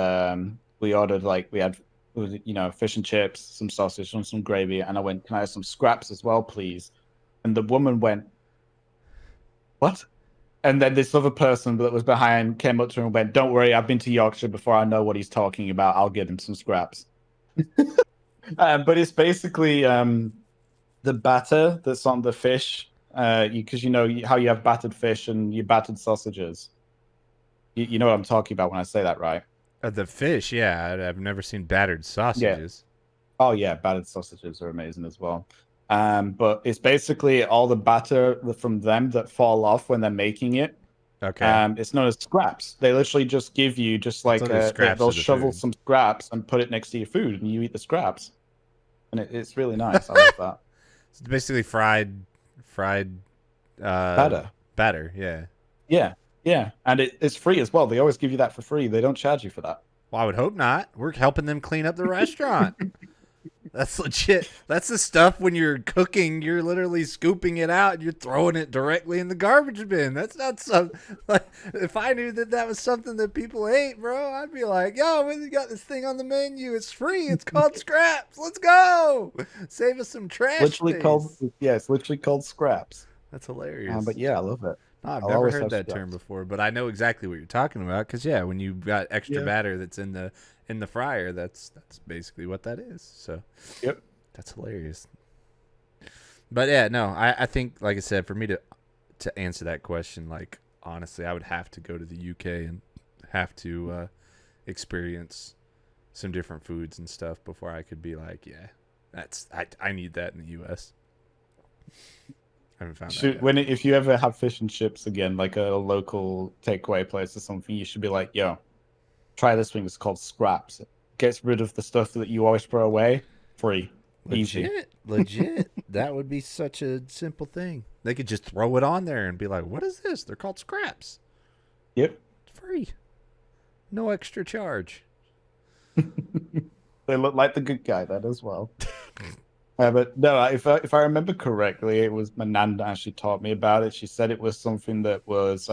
we ordered like we had, fish and chips, some sausage, and some gravy, and I went, "Can I have some scraps as well, please?" And the woman went, "What?" And then this other person that was behind came up to her and went, "Don't worry, I've been to Yorkshire before. I know what he's talking about. I'll get him some scraps." But it's basically the batter that's on the fish, because you know how you have battered fish and you battered sausages. You know what I'm talking about when I say that, right? The fish, yeah, I've never seen battered Yeah. sausages. Oh yeah, battered sausages are amazing as well. But it's basically all the batter from them that fall off when they're making it. Okay, It's known as scraps. They literally just give you just it's like literally scraps they'll of the shovel food. some scraps and put it next to your food, and you eat the scraps, and it's really nice. I love that. It's basically fried uh, Batter. batter. Yeah. Yeah, yeah, and it's free as well. They always give you that for free. They don't charge you for that. Well, I would hope not. We're helping them clean up the restaurant. That's legit. That's the stuff when you're cooking, you're literally scooping it out and you're throwing it directly in the garbage bin. That's not some like if I knew that that was something that people ate, bro, I'd be like, "Yo, we got this thing on the menu. It's free. It's called scraps. Let's go. Save us some trash Literally called, space." yeah, it's literally called scraps. That's But hilarious. yeah, I love it. No, I've I'll never always heard have that term scraps. before, but I know exactly what you're talking about. Because yeah, when you've got extra Yeah. batter that's in the fryer, that's basically what that is. So Yep. that's hilarious. But yeah, no, I think like I said, for me to answer that question, like honestly, I would have to go to the UK and have to experience some different foods and stuff before I could be like, yeah, I need that in the US. I haven't found that Should yet. if you ever have fish and chips again, like a local takeaway place or something, you should be like, "Yo, try this thing. It's called scraps. It gets rid of the stuff that you always throw away. Free, easy." Legit, legit. That would be such a simple thing. They could just throw it on there and be like, "What is this?" They're called scraps. Yep. It's free, no extra charge. They look like the good guy then as well. But no, if I remember correctly, it was my nan actually taught me about it. She said it was something that was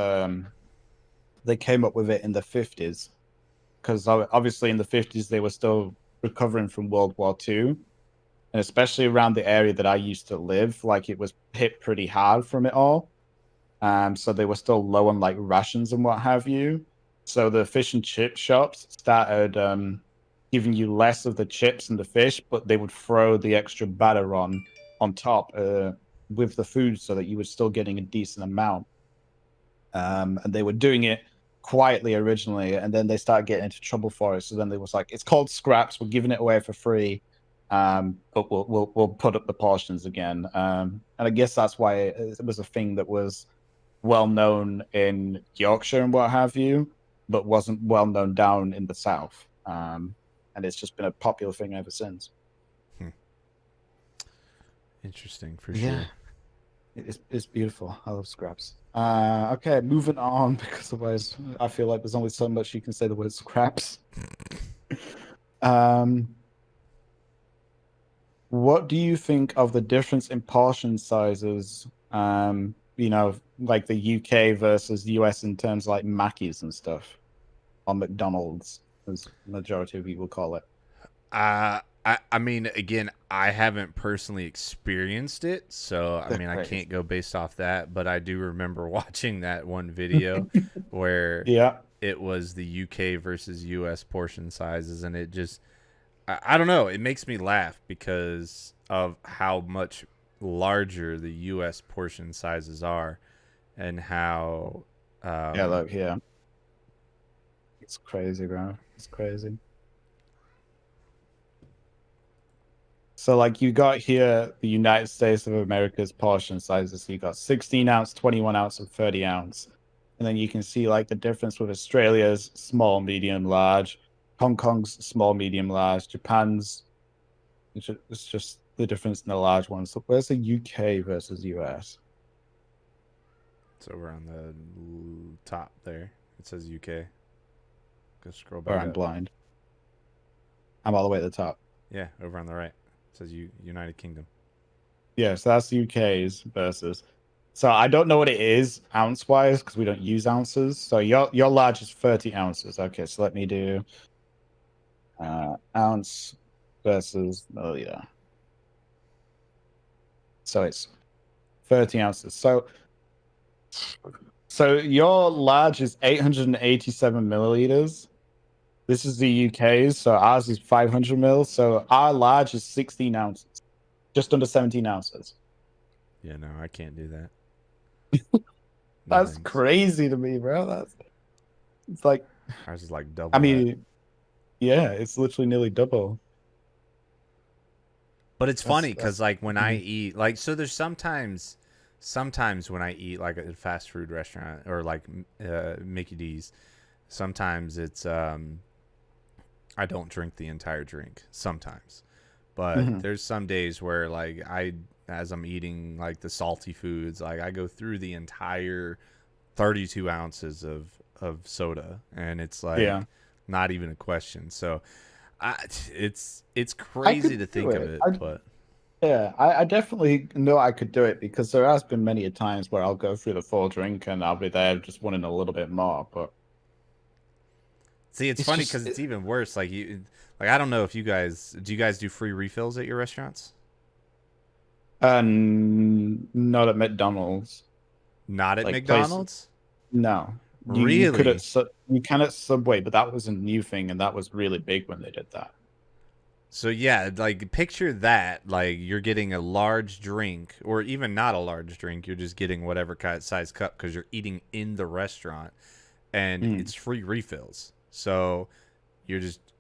they came up with it in the 50s because obviously in the 50s they were still recovering from World War II, and especially around the area that I used to live, like it was hit pretty hard from it all. So they were still low on like rations and what have you. So the fish and chip shops started giving you less of the chips and the fish, but they would throw the extra batter on top with the food so that you were still getting a decent amount. And they were doing it quietly originally, and then they started getting into trouble for it. So then they was like, "It's called scraps. We're giving it away for free, but we'll put up the portions again." And I guess that's why it was a thing that was well known in Yorkshire and what have you, but wasn't well known down in the south. And it's just been a popular thing ever since. Hmm. Interesting for Yeah, sure. it's beautiful. I love scraps. Okay, moving on because otherwise I feel like there's only so much you can say the word scraps. Um, what do you think of the difference in portion sizes? Like the UK versus US in terms of like Mackey's and stuff, or McDonald's, as majority of people call it. I mean, again, I haven't personally experienced it, so I They're mean, I crazy. can't go based off that. But I do remember watching that one video where Yeah, it was the UK versus US portion sizes, and it just, I don't know, it makes me laugh because of how much larger the US portion sizes are, and how, yeah. um, Look, yeah, it's crazy, bro. It's crazy. So, like, you got here the United States of America's portion sizes. So you got 16 ounce, 21 ounce, and 30 ounce. And then you can see like the difference with Australia's small, medium, large, Hong Kong's small, medium, large, Japan's. It's just the difference in the large ones. So where's the UK versus US? it's over on the top there. It says UK. Go scroll Or back I'm up. blind. I'm all the way at the top. Yeah, over on the right. It says United Kingdom. Yeah, so that's the UK's versus. So I don't know what it is ounce wise because we don't use ounces. So your large is 30 ounces. Okay, so let me do ounce versus milliliter. So it's 30 ounces. So your large is 887 milliliters. This is the UK's, so ours is 500 mil. So our large is 16 ounces, just under 17 ounces. Yeah, no, I can't do that. No That's thanks. crazy to me, bro. That's it's like, Ours is like I double that. mean, yeah, it's literally nearly double. But it's funny because That's like when I mhm. eat, like, so there's sometimes when I eat like at a fast food restaurant or like Mickey D's, sometimes it's I don't drink the entire drink sometimes. But Mhm. there's some days where like as I'm eating like the salty foods, like I go through the entire 32 ounces of soda, and it's Yeah, like not even a question. So it's I crazy could to do think of it. it, but I definitely know I could do it because there has been many a times where I'll go through the full drink and I'll be there just wanting a little bit more. But see, it's it's funny just because it's even worse. Like I don't know if you guys do free refills at your restaurants? not at McDonald's. Not at Like place, McDonald's, no. You could really. you can at Subway, but that was a new thing and that was really big when they did that. So yeah, like picture that. Like you're getting a large drink, or even not a large drink. You're just getting whatever size cup because you're eating in the restaurant, and Mm, it's free refills. So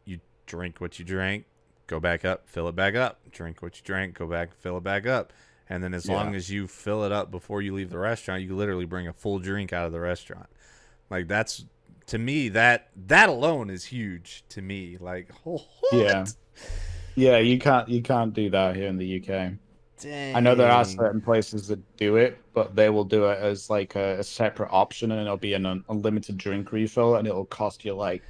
you drink what you drank, go back up, fill it back up. Drink what you drank, go back, fill it back up. And then as yeah, long as you fill it up before you leave the restaurant, you literally bring a full drink out of the restaurant. Like that's, to me, that alone is huge to me. Like yeah, what? yeah. You can't do that here in the UK. I know there are Dang. certain places that do it, but they will do it as like a separate option, and it'll be an unlimited drink refill, and it'll cost you like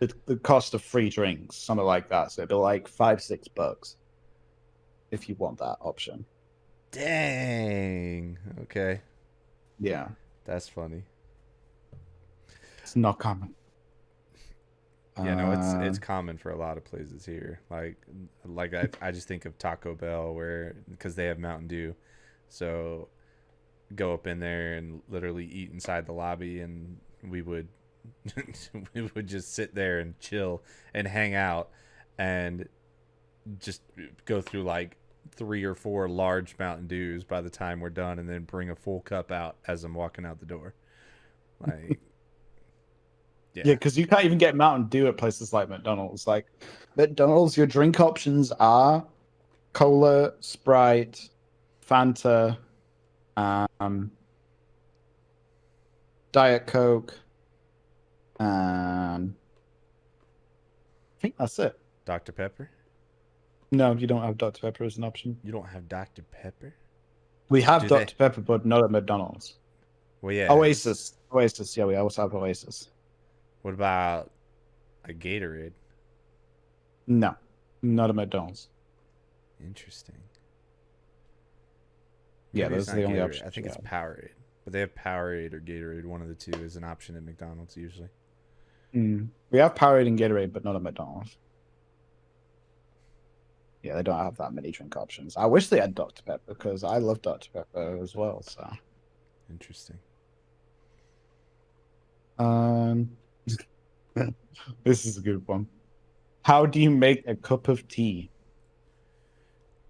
the cost of free drinks, something like that. So it'll be like $5-6 if you want that option. Dang. Okay. Yeah, That's funny. it's not common. Yeah, no, Uh, it's common for a lot of places here. Like I just think of Taco Bell where because they have Mountain Dew, so go up in there and literally eat inside the lobby, and we would we would just sit there and chill and hang out, and just go through like 3 or 4 large Mountain Dews by the time we're done, and then bring a full cup out as I'm walking out the door. Like, yeah, yeah, because you can't even get Mountain Dew at places like McDonald's. Like McDonald's, your drink options are cola, Sprite, Fanta, um, Diet Coke, and I think that's it. Dr Pepper. No, you don't have Dr. Pepper as an option. You don't have Dr Pepper. We have Do they? Dr. Pepper, but not at McDonald's. Well, yeah. Oasis. Yeah, we also have Oasis. What about a Gatorade? No, not at McDonald's. Interesting. Yeah, Maybe it's those are not the only Gatorade. options I think you it's have. Powerade. But they have Powerade or Gatorade. One of the two is an option at McDonald's usually. We have Powerade and Gatorade, but not at McDonald's. Yeah, they don't have that many drink options. I wish they had Dr. Pepper because I love Dr. Pepper as well. So, Interesting. um, this is a good one. How do you make a cup of tea?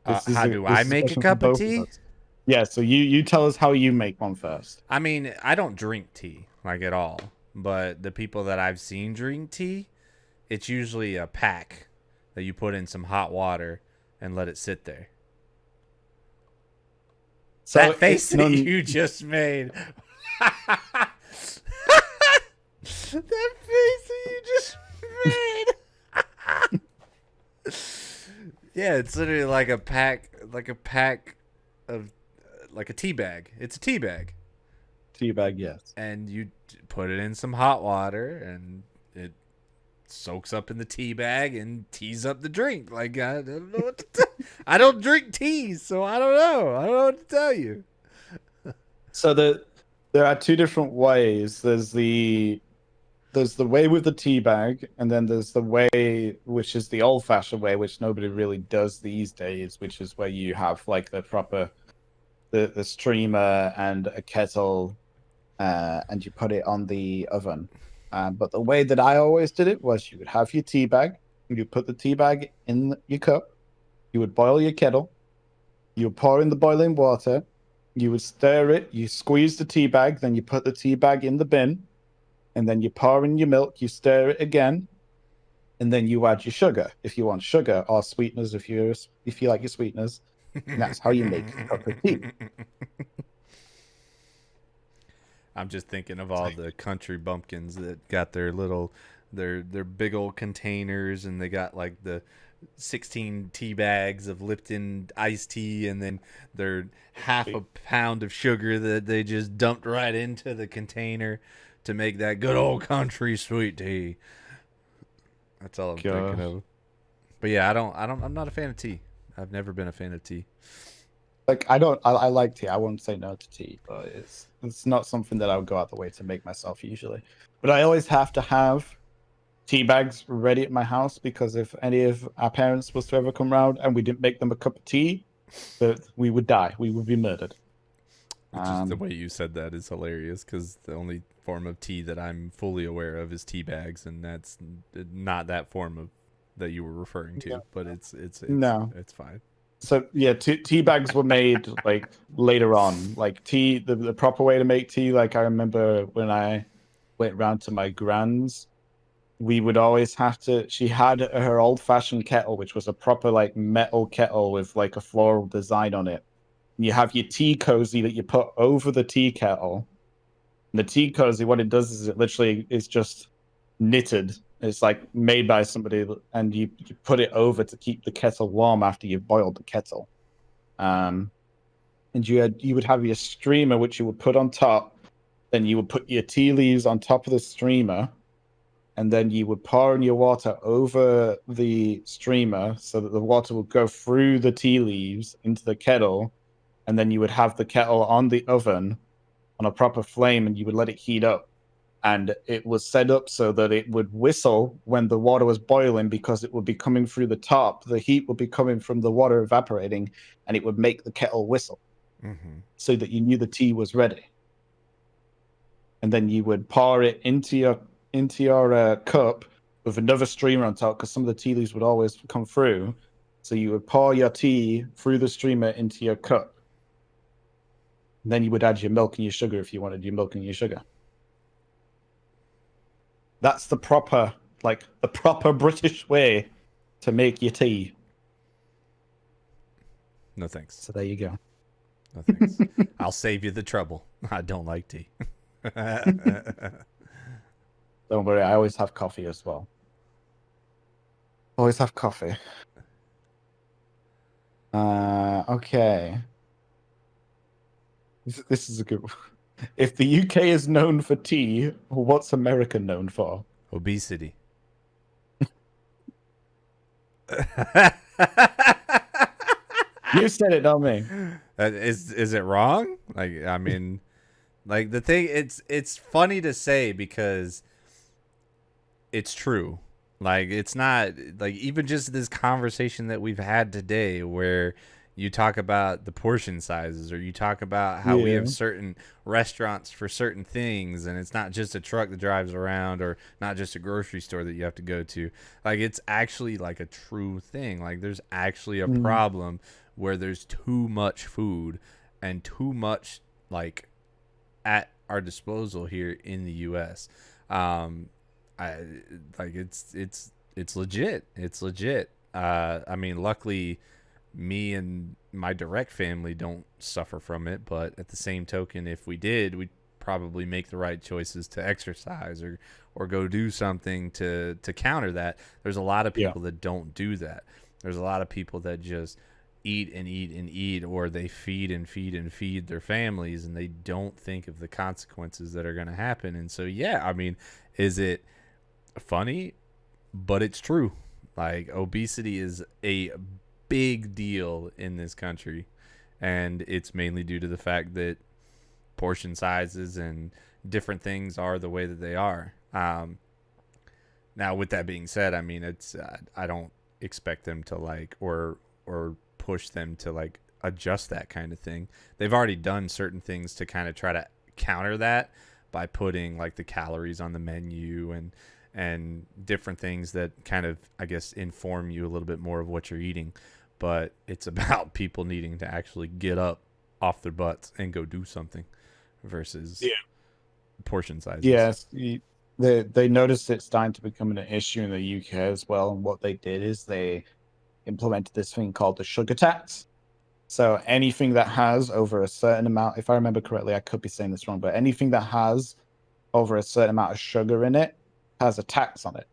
How do I This is a make a question for cup of both of tea? us. Yeah, so you tell us how you make one first. I mean, I don't drink tea like at all. But the people that I've seen drink tea, it's usually a pack that you put in some hot water and let it sit there. So That face that no, you just made. That face that you just made. Yeah, it's literally like a pack of, like a tea bag. It's a tea bag, tea bag, yes. and you put it in some hot water, and it soaks up in the tea bag and teas up the drink. Like, I don't know what to I don't drink tea, so I don't know. I don't know what to tell you. So there are two different ways. There's the way with the tea bag, and then there's the way which is the old fashioned way, which nobody really does these days, which is where you have like the proper the streamer and a kettle, and you put it on the oven. But the way that I always did it was you would have your tea bag, you put the tea bag in your cup, you would boil your kettle, you would pour in the boiling water, you would stir it, you squeeze the tea bag, then you put the tea bag in the bin, and then you pour in your milk, you stir it again, and then you add your sugar if you want sugar, or sweeteners if you like your sweeteners. And that's how you make a cup of tea. I'm just thinking of all the country bumpkins that got their little their big old containers, and they got like the 16 tea bags of Lipton iced tea, and then their half a pound of sugar that they just dumped right into the container to make that good old country sweet tea. That's all I'm thinking of. But yeah, I'm not a fan of tea. I've never been a fan of tea. Like I like tea. I won't say no to tea, but it's not something that I would go out the way to make myself usually. But I always have to have tea bags ready at my house because if any of our parents was to ever come round and we didn't make them a cup of tea, that we would die. We would be murdered. Just the way you said that is hilarious because the only form of tea that I'm fully aware of is tea bags, and that's not that form of that you were referring to. No. But it's No. it's fine. So yeah, tea bags were made like later on. Like tea, the proper way to make tea. Like I remember when I went round to my grand's, we would always have to. She had her old fashioned kettle, which was a proper like metal kettle with like a floral design on it. And you have your tea cozy that you put over the tea kettle. And the tea cozy, what it does is it literally is just knitted. It's like made by somebody, and you put it over to keep the kettle warm after you've boiled the kettle. Um, and you would have your streamer, which you would put on top. Then you would put your tea leaves on top of the streamer, and then you would pour in your water over the streamer so that the water would go through the tea leaves into the kettle, and then you would have the kettle on the oven on a proper flame, and you would let it heat up. and it was set up so that it would whistle when the water was boiling because it would be coming through the top. The heat would be coming from the water evaporating, and it would make the kettle whistle Mm-hmm. so that you knew the tea was ready. And then you would pour it into your cup with another streamer on top because some of the tea leaves would always come through. So you would pour your tea through the streamer into your cup. And then you would add your milk and your sugar if you wanted your milk and your sugar. That's the proper, like the proper British way to make your tea. No thanks. So there you go. No thanks. I'll save you the trouble. I don't like tea. Don't worry, I always have coffee as well. Always have coffee. Okay. This is a good one. If the UK is known for tea, what's America known for? Obesity. You said it, not me. Is it wrong? Like, I mean, like the thing, it's funny to say because it's true. Like, it's not like even just this conversation that we've had today where you talk about the portion sizes or you talk about how we Yeah. have certain restaurants for certain things and it's not just a truck that drives around or not just a grocery store that you have to go to. Like, it's actually like a true thing. Like, there's actually a problem where there's too much food and too much like at our disposal here in the US. I like it's legit. It's legit. I mean, luckily, me and my direct family don't suffer from it, but at the same token, if we did, we'd probably make the right choices to exercise or go do something to counter that. There's a lot of Yeah. people that don't do that. There's a lot of people that just eat and eat and eat, or they feed and feed and feed their families, and they don't think of the consequences that are going to happen. And so, yeah, I mean, is it funny? But it's true. Like, obesity is a big deal in this country, and it's mainly due to the fact that portion sizes and different things are the way that they are. Now, with that being said, I mean, it's I don't expect them to like or push them to like adjust that kind of thing. They've already done certain things to kind of try to counter that by putting like the calories on the menu and different things that kind of, I guess, inform you a little bit more of what you're eating. But it's about people needing to actually get up off their butts and go do something versus portion sizes. Yes, they noticed it starting to become an issue in the UK as well. And what they did is they implemented this thing called the sugar tax. So anything that has over a certain amount, if I remember correctly, I could be saying this wrong, but anything that has over a certain amount of sugar in it has a tax on it,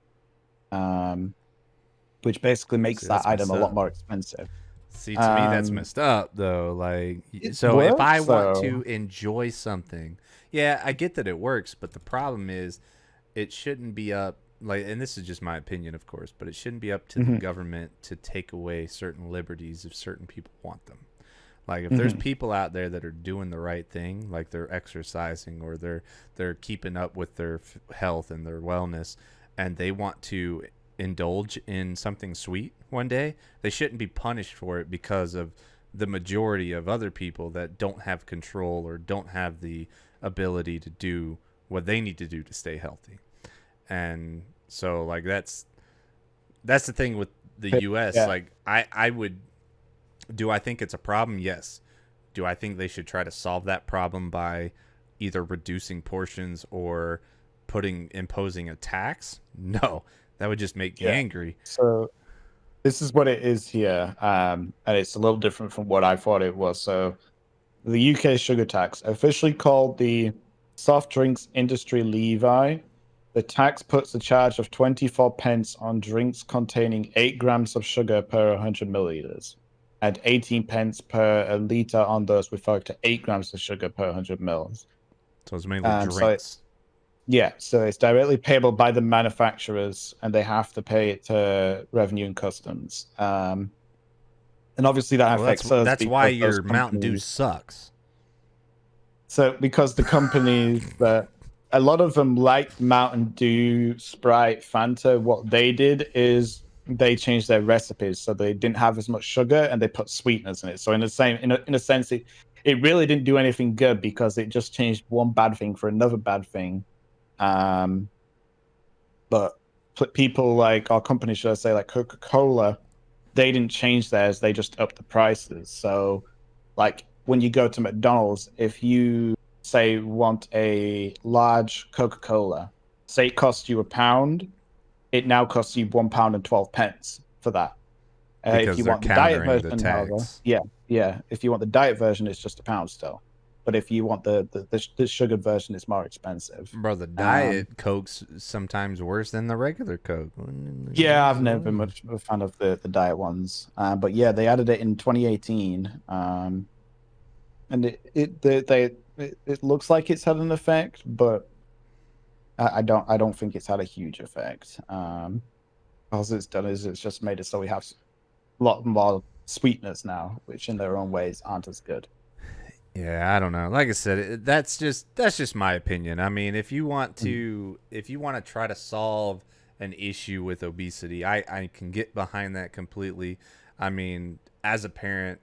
which basically makes See, that that's item messed a lot up. more expensive. See, to me, that's Um, messed up, though. Like, it so if I works want to though. enjoy something, yeah, I get that it works, but the problem is it shouldn't be up, like, and this is just my opinion, of course, but it shouldn't be up to the Mhm, government to take away certain liberties if certain people want them. Like, if there's mhm. people out there that are doing the right thing, like they're exercising or they're keeping up with their health and their wellness, and they want to indulge in something sweet one day, they shouldn't be punished for it because of the majority of other people that don't have control or don't have the ability to do what they need to do to stay healthy. And so, like, that's the thing with the US. Yeah, Like, I would, do I think it's a problem? Yes. Do I think they should try to solve that problem by either reducing portions or imposing a tax? No. That would just make me yeah. angry. So this is what it is here, and it's a little different from what I thought it was. So the UK sugar tax, officially called the Soft Drinks Industry Levy. The tax puts a charge of 24 pence on drinks containing 8 grams of sugar per 100 milliliters, and 18 pence per a liter on those with up to 8 grams of sugar per 100 mils. So it's mainly So drinks. yeah, so it's directly payable by the manufacturers, and they have to pay it to Revenue and Customs. And obviously that Well, affects us that's why because those your Mountain Dew companies. sucks. So because the companies that a lot of them, like Mountain Dew, Sprite, Fanta, what they did is they changed their recipes so they didn't have as much sugar and they put sweeteners in it. So in a sense, it really didn't do anything good because it just changed one bad thing for another bad thing. Um, but people like our company, should I say, like Coca-Cola, they didn't change theirs. They just upped the prices. So, like when you go to McDonald's, if you say want a large Coca-Cola, say it costs you £1, it now costs you £1.12 for that. If because you they're want the diet countering the version, however, tax. yeah. If you want the diet version, it's just £1 still. But if you want the sugared version, it's more expensive. Bro, the Um, diet Coke's sometimes worse than the regular Coke. yeah, I've never been much of a fan of the diet ones, but yeah, they added it in 2018, and it looks like it's had an effect, but I don't think it's had a huge effect. All it's done is it's just made it so we have a lot more sweetness now, which in their own ways aren't as good. Yeah, I don't know. Like I said, that's just my opinion. I mean, Mm. if you want to try to solve an issue with obesity, I can get behind that completely. I mean, as a parent,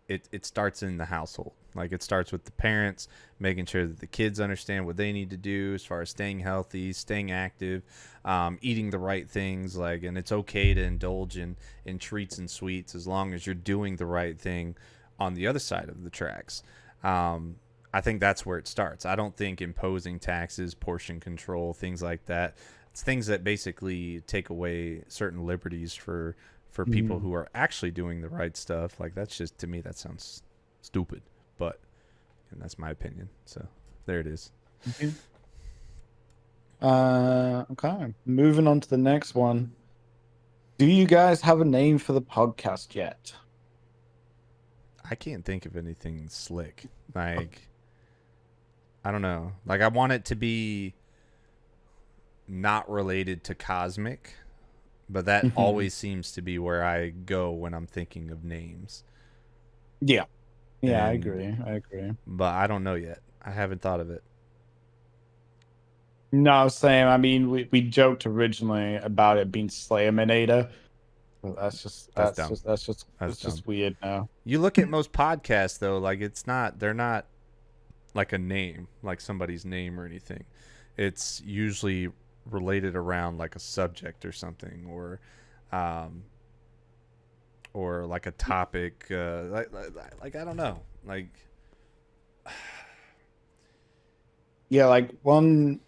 it starts in the household. Like it starts with the parents making sure that the kids understand what they need to do as far as staying healthy, staying active, eating the right things. Like, and it's okay to indulge in treats and sweets as long as you're doing the right thing on the other side of the tracks. Um, I think that's where it starts. I don't think imposing taxes, portion control, things like that. It's things that basically take away certain liberties for people Mm. who are actually doing the right stuff. Like that's just, to me, that sounds stupid, but and that's my opinion. So there it is. Okay. Okay. Moving on to the next one. Do you guys have a name for the podcast yet? I can't think of anything slick. Like I don't know. Like I want it to be not related to cosmic, but that Mhm. always seems to be where I go when I'm thinking of names. Yeah. Yeah, I And agree. I agree. but I don't know yet. I haven't thought of it. No, same. I mean, we joked originally about it being Slayaminator, but that's just That's that's dumb. just that's just That's it's dumb. just weird now. You look at most podcasts though, like it's not they're not like a name, like somebody's name or anything. It's usually related around like a subject or something, um, or like a topic. Like I don't know. Like Yeah, like one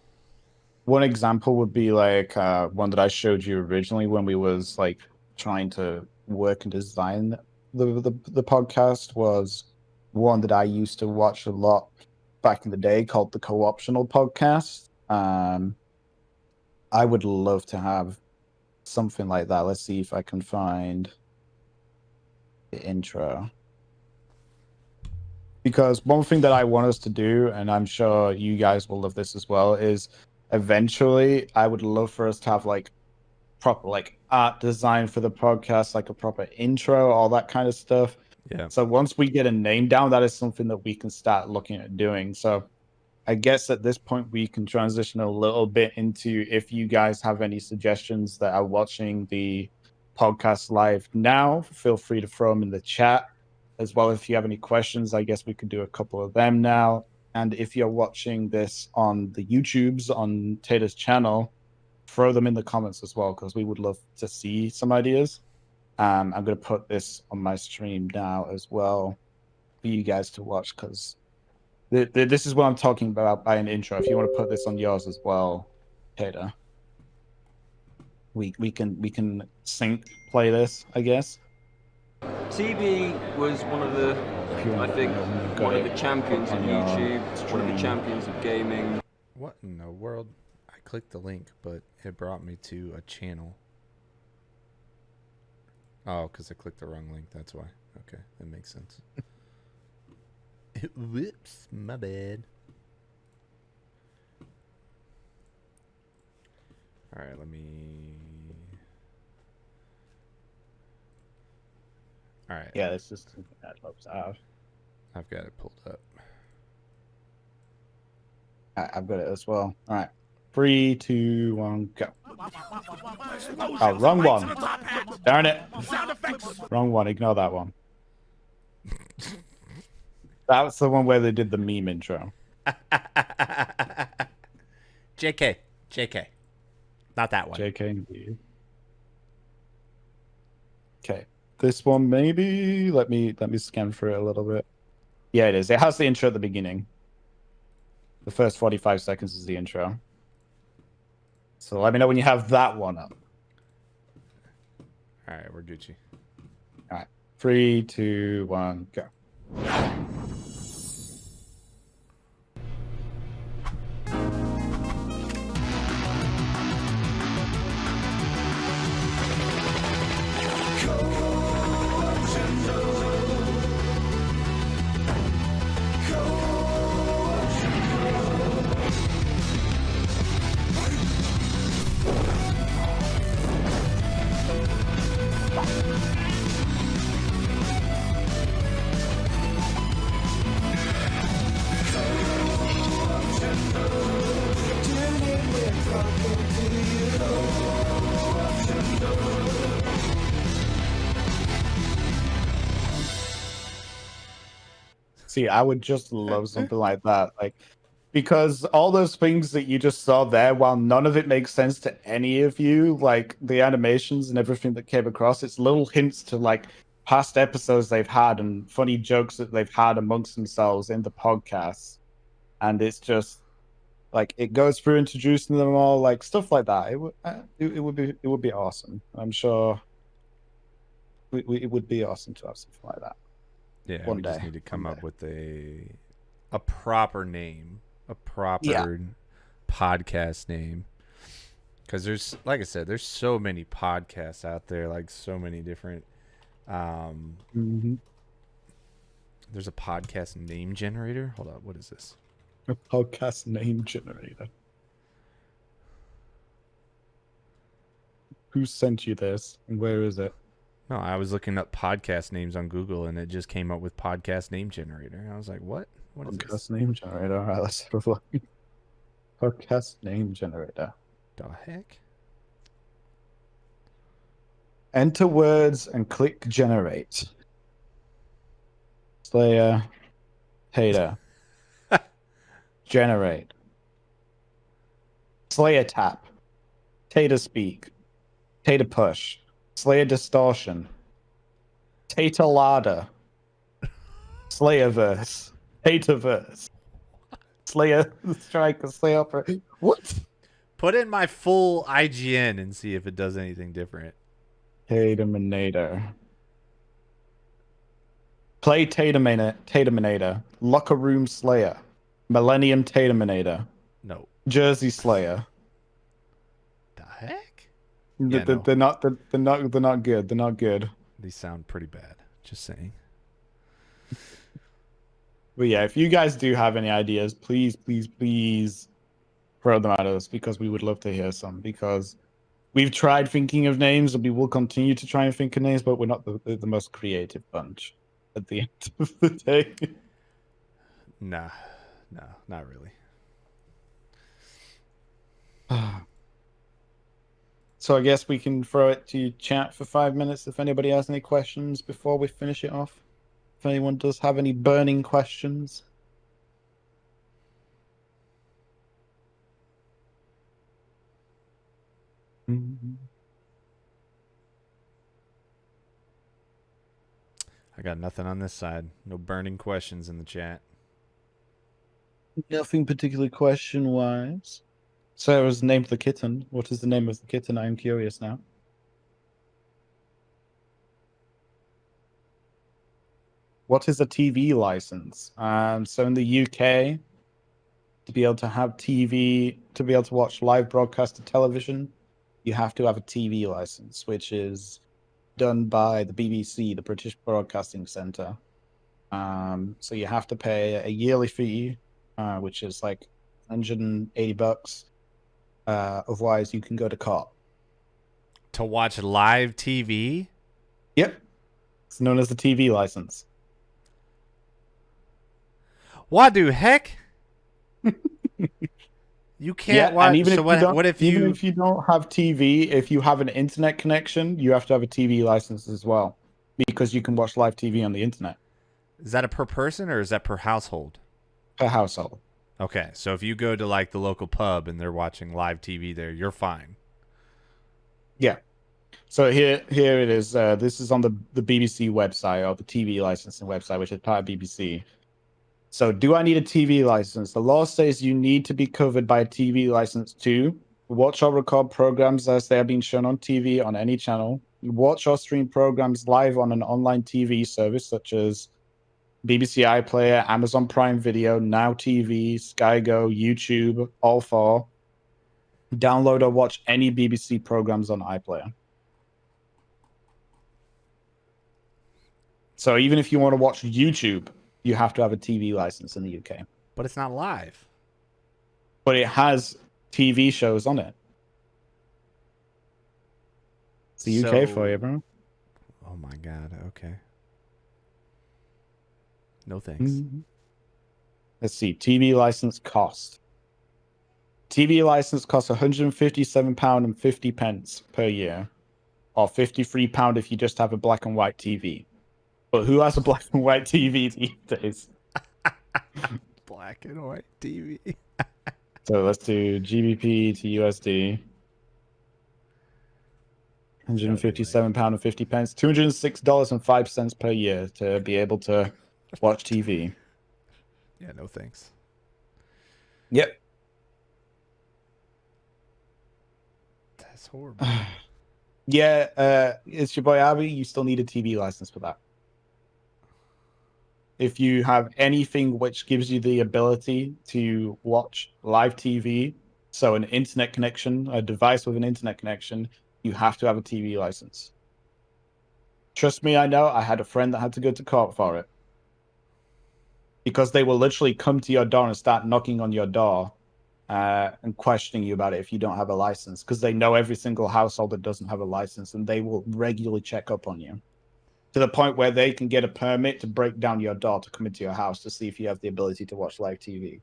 example would be like one that I showed you originally when we was like trying to work and design the podcast was one that I used to watch a lot back in the day called the Co-optional Podcast. I would love to have something like that. Let's see if I can find the intro. Because one thing that I want us to do, and I'm sure you guys will love this as well, is eventually I would love for us to have like proper like art design for the podcast, like a proper intro, all that kind of stuff. yeah, So once we get a name down, that is something that we can start looking at doing. So I guess at this point we can transition a little bit into if you guys have any suggestions that are watching the podcast live now, feel free to throw them in the chat. As well, if you have any questions, I guess we could do a couple of them now. And if you're watching this on the YouTubes on Tator's channel, throw them in the comments as well, because we would love to see some ideas. I'm going to put this on my stream now as well for you guys to watch, because this is what I'm talking about by an intro. If you want to put this on yours as well, Tater, we can sync play this, I guess. TB was one of the, If you I want, think, when you've got one of it the up champions of on your YouTube, one of the stream. champions of gaming. what in the world? I clicked the link, but it brought me to a channel. Oh, because I clicked the wrong link. That's why. Okay, that makes sense. Whoops, my bad. All right, let me. All right, Yeah, it's just something that helps out. I've got it pulled up. I've got it as well. All right. 3, 2, 1, go. Oh, wrong one. Darn it. Wrong one. Ignore that one. That's the one where they did the meme intro. JK. Not that one. JK indeed. Okay. This one maybe. Let me scan through it a little bit. Yeah, it is. It has the intro at the beginning. The first 45 seconds is the intro. So let me know when you have that one up. All right, we're Gucci. All right. 3, 2, 1, go. See, I would just love something like that. Like, because all those things that you just saw there, while none of it makes sense to any of you, like the animations and everything that came across, it's little hints to like past episodes they've had and funny jokes that they've had amongst themselves in the podcast. And it's just like it goes through introducing them all, like stuff like that. It would be awesome. I'm sure it would be awesome to have something like that. Yeah, One we just day, need to come one up day. with a proper name, a proper podcast name. Because there's, like I said, there's so many podcasts out there, like so many different. Mm-hmm. There's a podcast name generator. Hold on, what is this? A podcast name generator. Who sent you this? And where is it? No, I was looking up podcast names on Google, and it just came up with podcast name generator. And I was like, what? What is Podcast this? name generator. All right, let's have a look. Podcast name generator. The heck? Enter words and click generate. Slayer. Tator. Generate. Slayer tap. Tator speak. Tator push. Slayer distortion. Tator ladder. Slayerverse. Tatorverse. Slayer strike. Slayer opera. What? Put in my full IGN and see if it does anything different. Taterminator. Play Taterminator. Locker Room Slayer. Millennium Taterminator. No. Jersey Slayer. The heck? They're Yeah, no. not. They're not good. They're not good. These sound pretty bad. Just saying. But yeah, if you guys do have any ideas, please throw them at us because we would love to hear some. Because we've tried thinking of names and we will continue to try and think of names, but we're not the most creative bunch at the end of the day. Nah. No, not really. So I guess we can throw it to chat for 5 minutes if anybody has any questions before we finish it off. If anyone does have any burning questions. I got nothing on this side. No burning questions in the chat. Nothing particularly question-wise. Sarah's named the kitten. What is the name of the kitten? I'm curious now. What is a TV license? So in the UK, to be able to have TV, to be able to watch live broadcasted television, you have to have a TV license, which is done by the BBC, the British Broadcasting Centre. So you have to pay a yearly fee, which is like $180. Otherwise, you can go to court. To watch live TV? Yep. It's known as the TV license. What the heck? You Yeah, can't and watch. So what if even you? if you don't have TV, if you have an internet connection, you have to have a TV license as well because you can watch live TV on the internet Is that a per person or is that per household? per household. Okay, so if you go to like the local pub and they're watching live TV there, you're fine. Yeah. So here it is. This is on the BBC website or the TV licensing website, which is part of BBC. So, do I need a TV license? The law says you need to be covered by a TV license to watch or record programs as they are being shown on TV on any channel, watch or stream programs live on an online TV service such as BBC iPlayer, Amazon Prime Video, Now TV, Sky Go, YouTube, all four. Download or watch any BBC programs on iPlayer. So, even if you want to watch YouTube, you have to have a TV license in the UK. But it's not live. But it has TV shows on it. It's the UK for you, bro. Oh my god. Okay. No thanks. Mm-hmm. Let's see. TV license cost. TV license costs £157.50 per year, or £53 if you just have a black and white TV. But who has a black and white TV these days? Black and white TV. So let's do GBP to USD. £157.50, $206.05 per year to be able to watch TV. Yeah, no thanks. Yep. That's horrible. Yeah, it's your boy Abby. You still need a TV license for that. If you have anything which gives you the ability to watch live TV, so an internet connection, a device with an internet connection, you have to have a TV license. Trust me, I know. I had a friend that had to go to court for it. Because they will literally come to your door and start knocking on your door and questioning you about it if you don't have a license. Because they know every single household that doesn't have a license, and they will regularly check up on you. To the point where they can get a permit to break down your door to come into your house to see if you have the ability to watch live TV.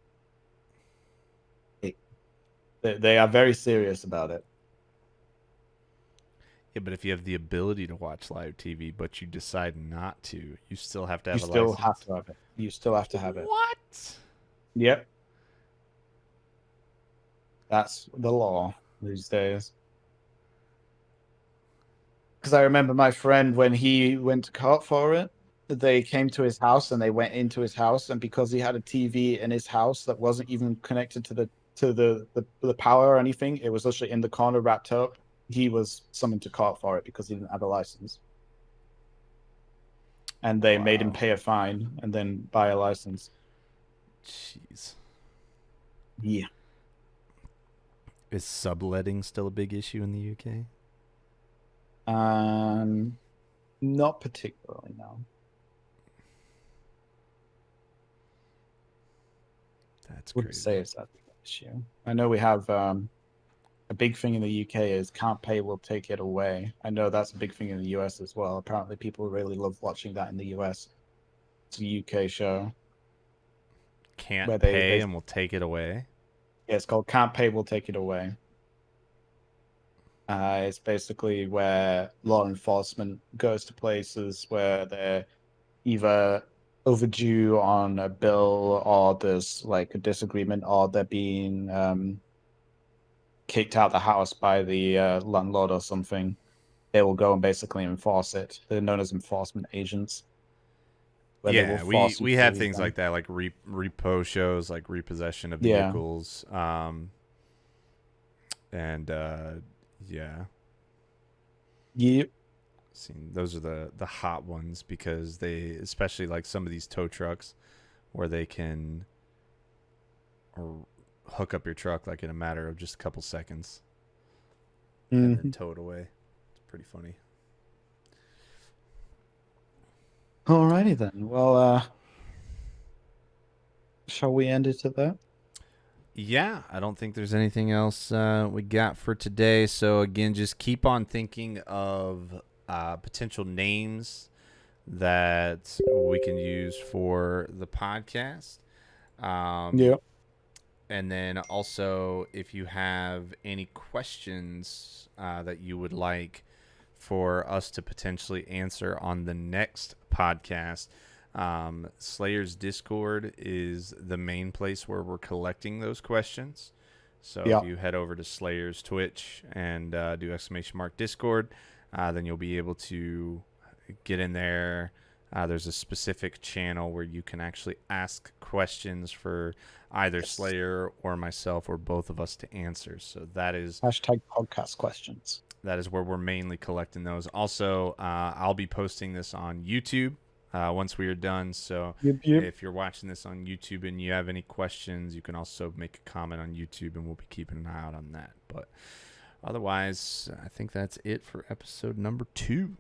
They are very serious about it. Yeah, but if you have the ability to watch live TV, but you decide not to, you still have to have You a still license. have to have it. You still have to have it. What? Yep. That's the law these days. Because I remember my friend, when he went to court for it, they came to his house and they went into his house, and because he had a TV in his house that wasn't even connected to the power or anything, it was literally in the corner wrapped up. He was summoned to court for it because he didn't have a license. And they made him pay a fine and then buy a license. Jeez. Yeah. Is subletting still a big issue in the UK? Not particularly, no. That's Wouldn't crazy. say it's that big an issue. I know we have a big thing in the UK is can't pay will take it away. I know that's a big thing in the US as well. Apparently people really love watching that in the US. It's a UK show. Can't where pay and will take it away. Yeah, it's called Can't Pay Will Take It Away. It's basically where law enforcement goes to places where they're either overdue on a bill, or there's like a disagreement, or they're being kicked out of the house by the landlord or something. They will go and basically enforce it. They're known as enforcement agents. Yeah, we have things like that, like repo shows, like repossession of vehicles. Yeah. Yep. Those are the hot ones, because they, especially like some of these tow trucks where they can hook up your truck like in a matter of just a couple seconds and then tow it away. It's pretty funny. Alrighty then. Well, shall we end it at that? Yeah, I don't think there's anything else we got for today. So again, just keep on thinking of potential names that we can use for the podcast. Yeah. And then also, if you have any questions that you would like for us to potentially answer on the next podcast, Slayer's Discord is the main place where we're collecting those questions. So Yeah. if you head over to Slayer's Twitch and do !Discord, then you'll be able to get in there. There's a specific channel where you can actually ask questions for either Slayer or myself or both of us to answer. So that is #podcast questions. that is where we're mainly collecting those. Also, I'll be posting this on YouTube once we are done. So Yep. if you're watching this on YouTube and you have any questions, you can also make a comment on YouTube, and we'll be keeping an eye out on that. But otherwise, I think that's it for episode number 2.